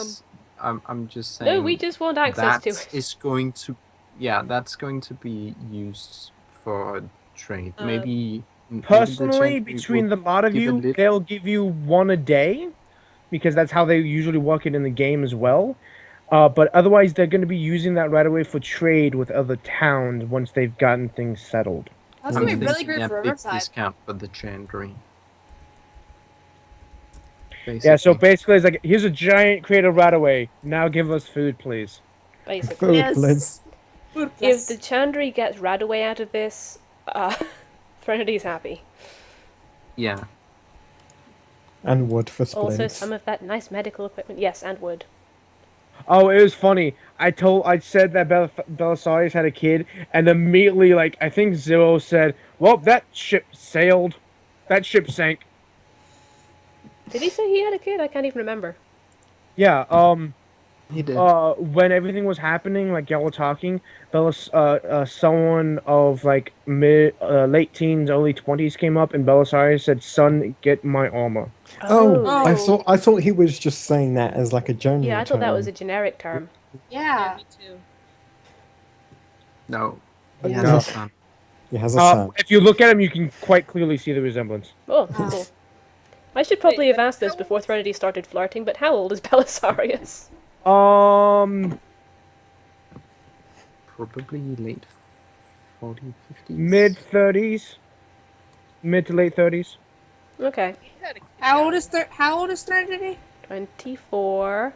I'm just saying. No, we just want access to that it. is going to. Yeah, that's going to be used for trade. Maybe. Personally, between the lot of you, they'll give you 1 a day, because that's how they usually work it in the game as well. But otherwise, they're going to be using that right away for trade with other towns once they've gotten things settled. That's I'm going to be really thinking great a for big Riverside. discount for the Chandri. Yeah, so basically, it's like, here's a giant crate of Radaway. Now give us food, please. Basically. Food, Yes. please. Food If plus. the Chandri gets Radaway out of this, Threnady's happy. Yeah. And wood for splints. Also, some of that nice medical equipment. Yes, and wood. Oh, it was funny. I said that Belisarius had a kid, and immediately, like, I think Zero said, well, that ship sailed. That ship sank. Did he say he had a kid? I can't even remember. Yeah, He did. when everything was happening, like y'all were talking, someone of like late teens, early 20s came up, and Belisarius said, "Son, get my armor." Oh, I Oh. thought he was just saying that as like a general Yeah, I thought that was a term. generic term. Yeah. me too. No. He No. has a son. He has a son. If you look at him, you can quite clearly see the resemblance. Oh, Ah. cool. I should probably have but asked this how before old is- Threnody started flirting, but how old is Belisarius? Probably late 40s, 50s. Mid 30s, mid to late 30s. Okay. How old is Threnody? 24.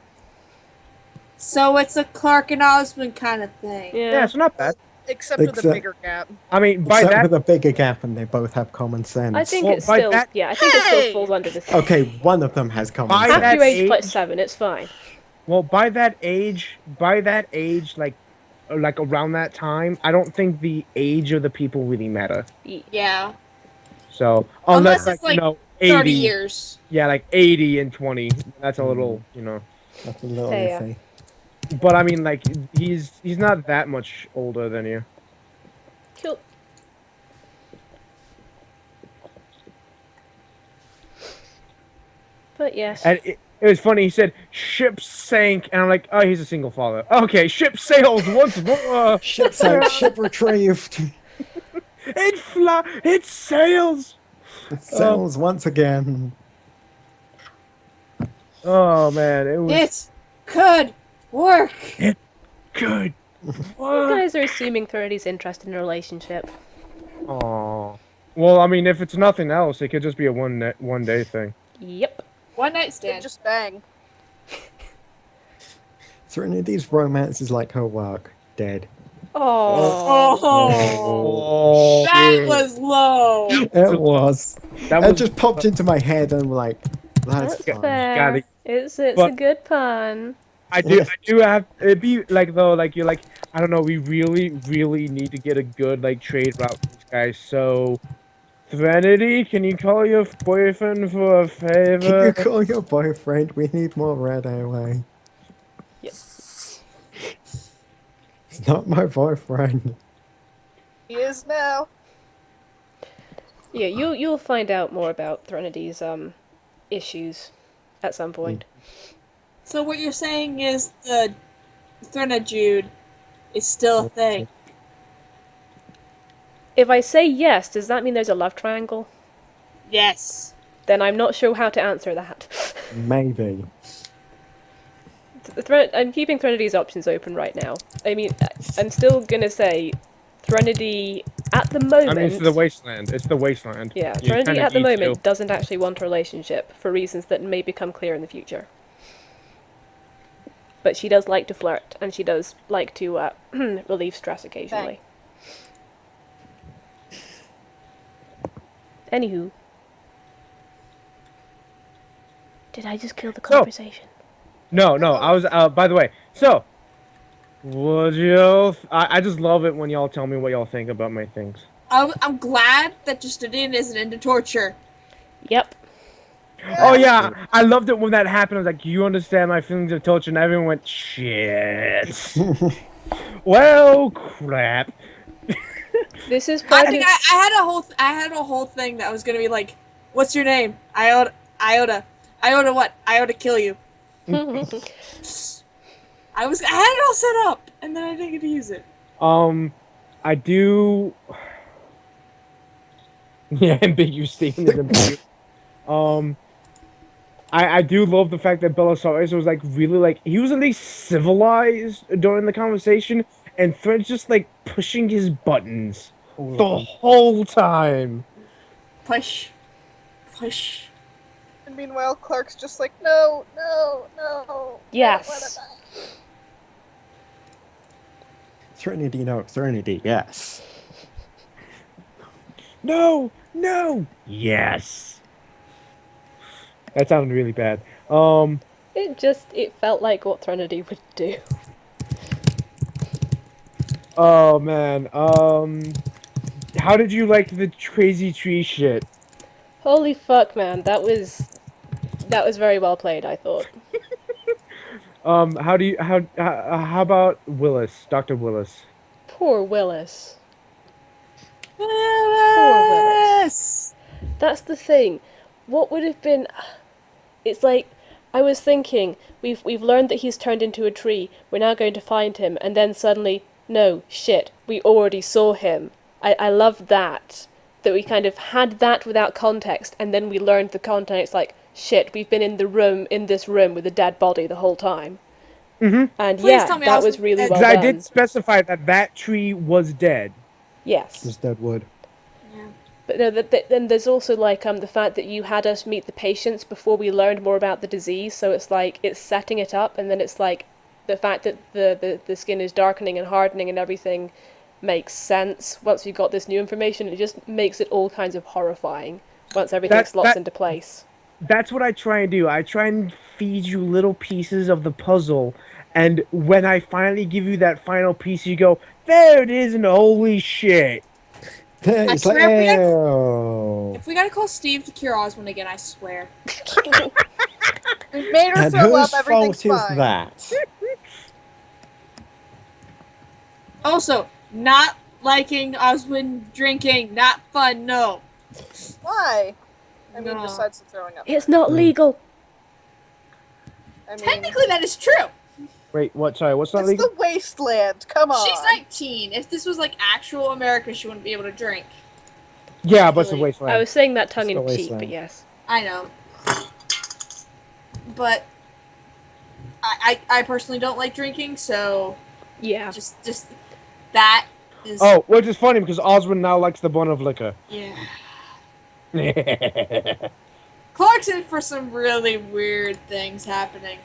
So it's a Clark and Oswin kind of thing. Yeah, Yeah. so not bad. Except for the Except- bigger gap. I mean, by Except that, with a bigger gap, and they both have common sense. I think Well, it's by still. that- Yeah, I think it still Hey! falls under the. Okay, one of them has common By sense. Half that your age plus age- 7, it's fine. well, by that age, like around that time, I don't think the age of the people really matter. Yeah. So Unless unless it's like 80, 30 years. yeah, like 80 and 20, that's a little, That's a little Fair. iffy. But I mean, like he's not that much older than you. Cool. But yes. And it was funny. He said ship sank, and I'm like, oh, he's a single father. Okay, ship sails once more. Ship sank, ship retrieved. It sails. It sails once again. Oh man, it was It could work. good. You What? guys are assuming Threnity's interested in a relationship. Aw. Well, I mean, if it's nothing else, it could just be a one day thing. Yep. One night They stand. just bang. Threnity's romance is like her work. Dead. Oh. Oh, that was low. It was. That It was just popped into my head, and I'm like, that's That's fine. fair. Gotta- It's But- a good pun. I do have it'd be like though like you're like I don't know we really need to get a good like trade route for these guys. So Threnody, can you call your boyfriend for a Can you favor? call your boyfriend? We need more red anyway. Yes. It's not my boyfriend. He is now. Yeah, you'll find out more about Threnity's issues at some point. So what you're saying is the Threnody is still a thing. If I say yes, does that mean there's a love triangle? Yes. Then I'm not sure how to answer that. Maybe. I'm keeping Threnity's options open right now. I mean, I'm still gonna say Threnody at the moment. I mean, it's the wasteland. It's the wasteland. Yeah, You Threnody kinda at the need moment to. doesn't actually want a relationship for reasons that may become clear in the future. But she does like to flirt, and she does like to relieve stress occasionally. Anywho. Did I just kill the conversation? No, I was by the way. So, would you? I just love it when y'all tell me what y'all think about my things. I'm glad that Justinian isn't into torture. Yep. Oh yeah, I loved it when that happened. I was like, "You understand my feelings of torture?" And everyone went, "Shit." Well, crap. This is I part think of... I had a whole thing that was gonna be like, "What's your name? Iota what? Iota kill you." I had it all set up, and then I didn't get to use it. I do. Yeah, ambiguous statement is ambiguous. I do love the fact that Belisarius was like really like he was at least civilized during the conversation, and Thread's just like pushing his buttons the whole time. Push. And meanwhile, Clark's just like, no. Yes. Threnody, no. Threnody, yes. No. Yes. That sounded really bad. It felt like what Threnody would do. Oh man. How did you like the crazy tree shit? Holy fuck, man, that was very well played, I thought. How about Willis, Dr. Willis? Poor Willis. Poor Willis. That's the thing. What would have been? It's like I was thinking. We've learned that he's turned into a tree. We're now going to find him, and then suddenly, no shit. We already saw him. I love that. That we kind of had that without context, and then we learned the context. Like shit, we've been in this room with a dead body the whole time. Mm-hmm. And Please yeah, tell me that Oswin- was really well Because I done. did specify that tree was dead. Yes. It's dead wood. Yeah. But no, then there's also like the fact that you had us meet the patients before we learned more about the disease, so it's like it's setting it up, and then it's like the fact that the skin is darkening and hardening and everything makes sense once you got this new information. It just makes it all kinds of horrifying once everything slots into place. That's what I try and do. I try and feed you little pieces of the puzzle, and when I finally give you that final piece, you go, "There it is!" And holy shit! It's like, swear we gotta- oh. If we gotta call Steve to cure Oswin again, I swear. We've made her And throw whose up. Everything's fault is fine. that? Also, not liking Oswin drinking, not fun, no. Why? I mean, No. besides the throwing up. It's not legal. I mean, Technically, that is true. Wait, what? Sorry, what's not it's legal? the wasteland. Come on. She's 19. If this was like actual America, she wouldn't be able to drink. Yeah, but it's the Really? wasteland. I was saying that tongue It's in the cheek, but wasteland. yes. I know. But I personally don't like drinking, so Yeah. just that is Oh, which is funny because Oswin now likes the bun of liquor. yeah. Yeah. Clark's in for some really weird things happening.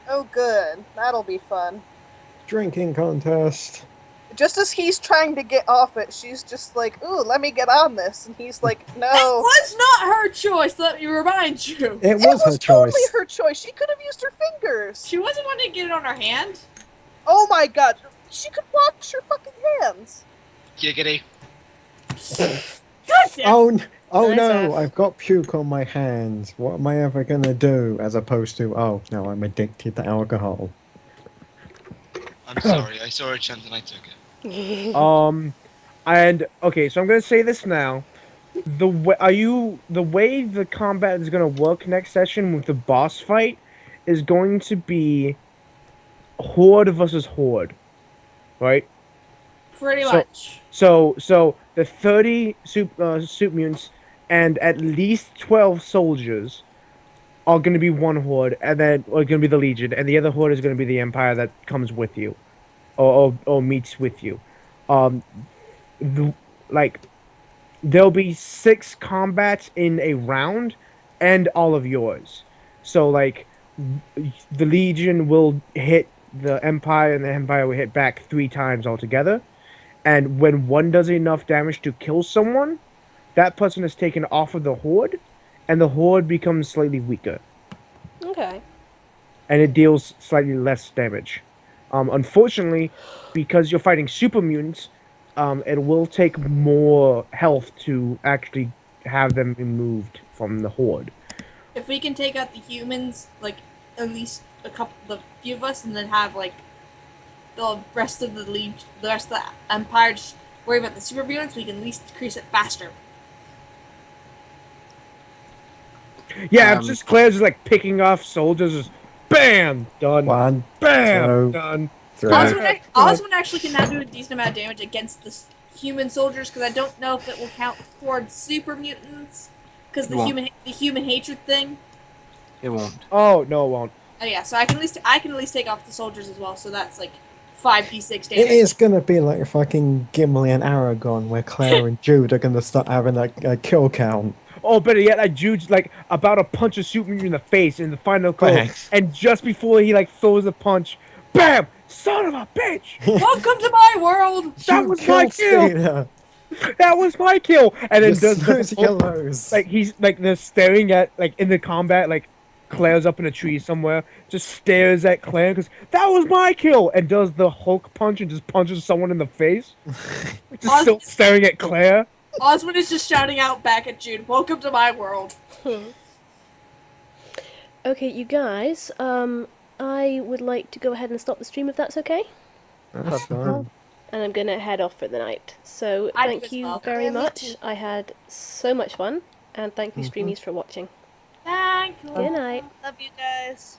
Oh, good. That'll be fun. Drinking contest. Just as he's trying to get off it, she's just like, "Ooh, let me get on this," and he's like, It "No." was not her choice, let me remind you. It It was her was totally choice. her choice. She could have used her fingers. She wasn't wanting to get it on her hand. Oh my god, she could wash her fucking hands. Giggity. God damn. Oh Nice no, F. I've got puke on my hands. What am I ever gonna do? As opposed to, oh no, I'm addicted to alcohol. I'm sorry, I saw a chance and I took it. And okay, so I'm gonna say this now. The way the combat is gonna work next session with the boss fight is going to be horde versus horde, right? Pretty So- much. So the 30 soup mutants and at least 12 soldiers are going to be one horde, and then are going to be the Legion, and the other horde is going to be the Empire that comes with you, or meets with you. There'll be 6 combats in a round, and all of yours. So like, the Legion will hit the Empire, and the Empire will hit back 3 times altogether. And when one does enough damage to kill someone, that person is taken off of the horde, and the horde becomes slightly weaker, Okay. and it deals slightly less damage. Unfortunately, because you're fighting super mutants, it will take more health to actually have them removed from the horde. If we can take out the humans, like at least the few of us, and then have like the rest of the Empire just worry about the super mutants, we can at least decrease it faster. Yeah, it's just Claire's just like picking off soldiers, just bam, done. One, Bam, two, done. three. Oswin actually can now do a decent amount of damage against the human soldiers, because I don't know if it will count towards super mutants, because the Won't. human hatred thing. It won't. Oh no, it won't. Oh yeah, so I can at least take off the soldiers as well. So that's like 5d6 damage. It is gonna be like a fucking Gimli and Aragon, where Claire and Jude are gonna start having a kill count. Oh, better yet, that Jude's like about to punch a super mutant in the face in the final call, Bang. and just before he like throws the punch, bam! Son of a bitch! Welcome to my world. That You was my killed kill! Stina. That was my kill! And then Just does those the yellows. like he's like they're staring at like in the combat like Claire's up in a tree somewhere, just stares at Claire because that was my kill, and does the Hulk punch and just punches someone in the face, just still staring at Claire. Oswin is just shouting out back at Jude, "Welcome to my world." Okay, you guys, I would like to go ahead and stop the stream if that's okay. That's fine. And I'm gonna head off for the night. So I do thank as you well. very Yeah, me much. too. I had so much fun, and thank you, Mhm. streamies, for watching. Thank you. Good night. Love you guys.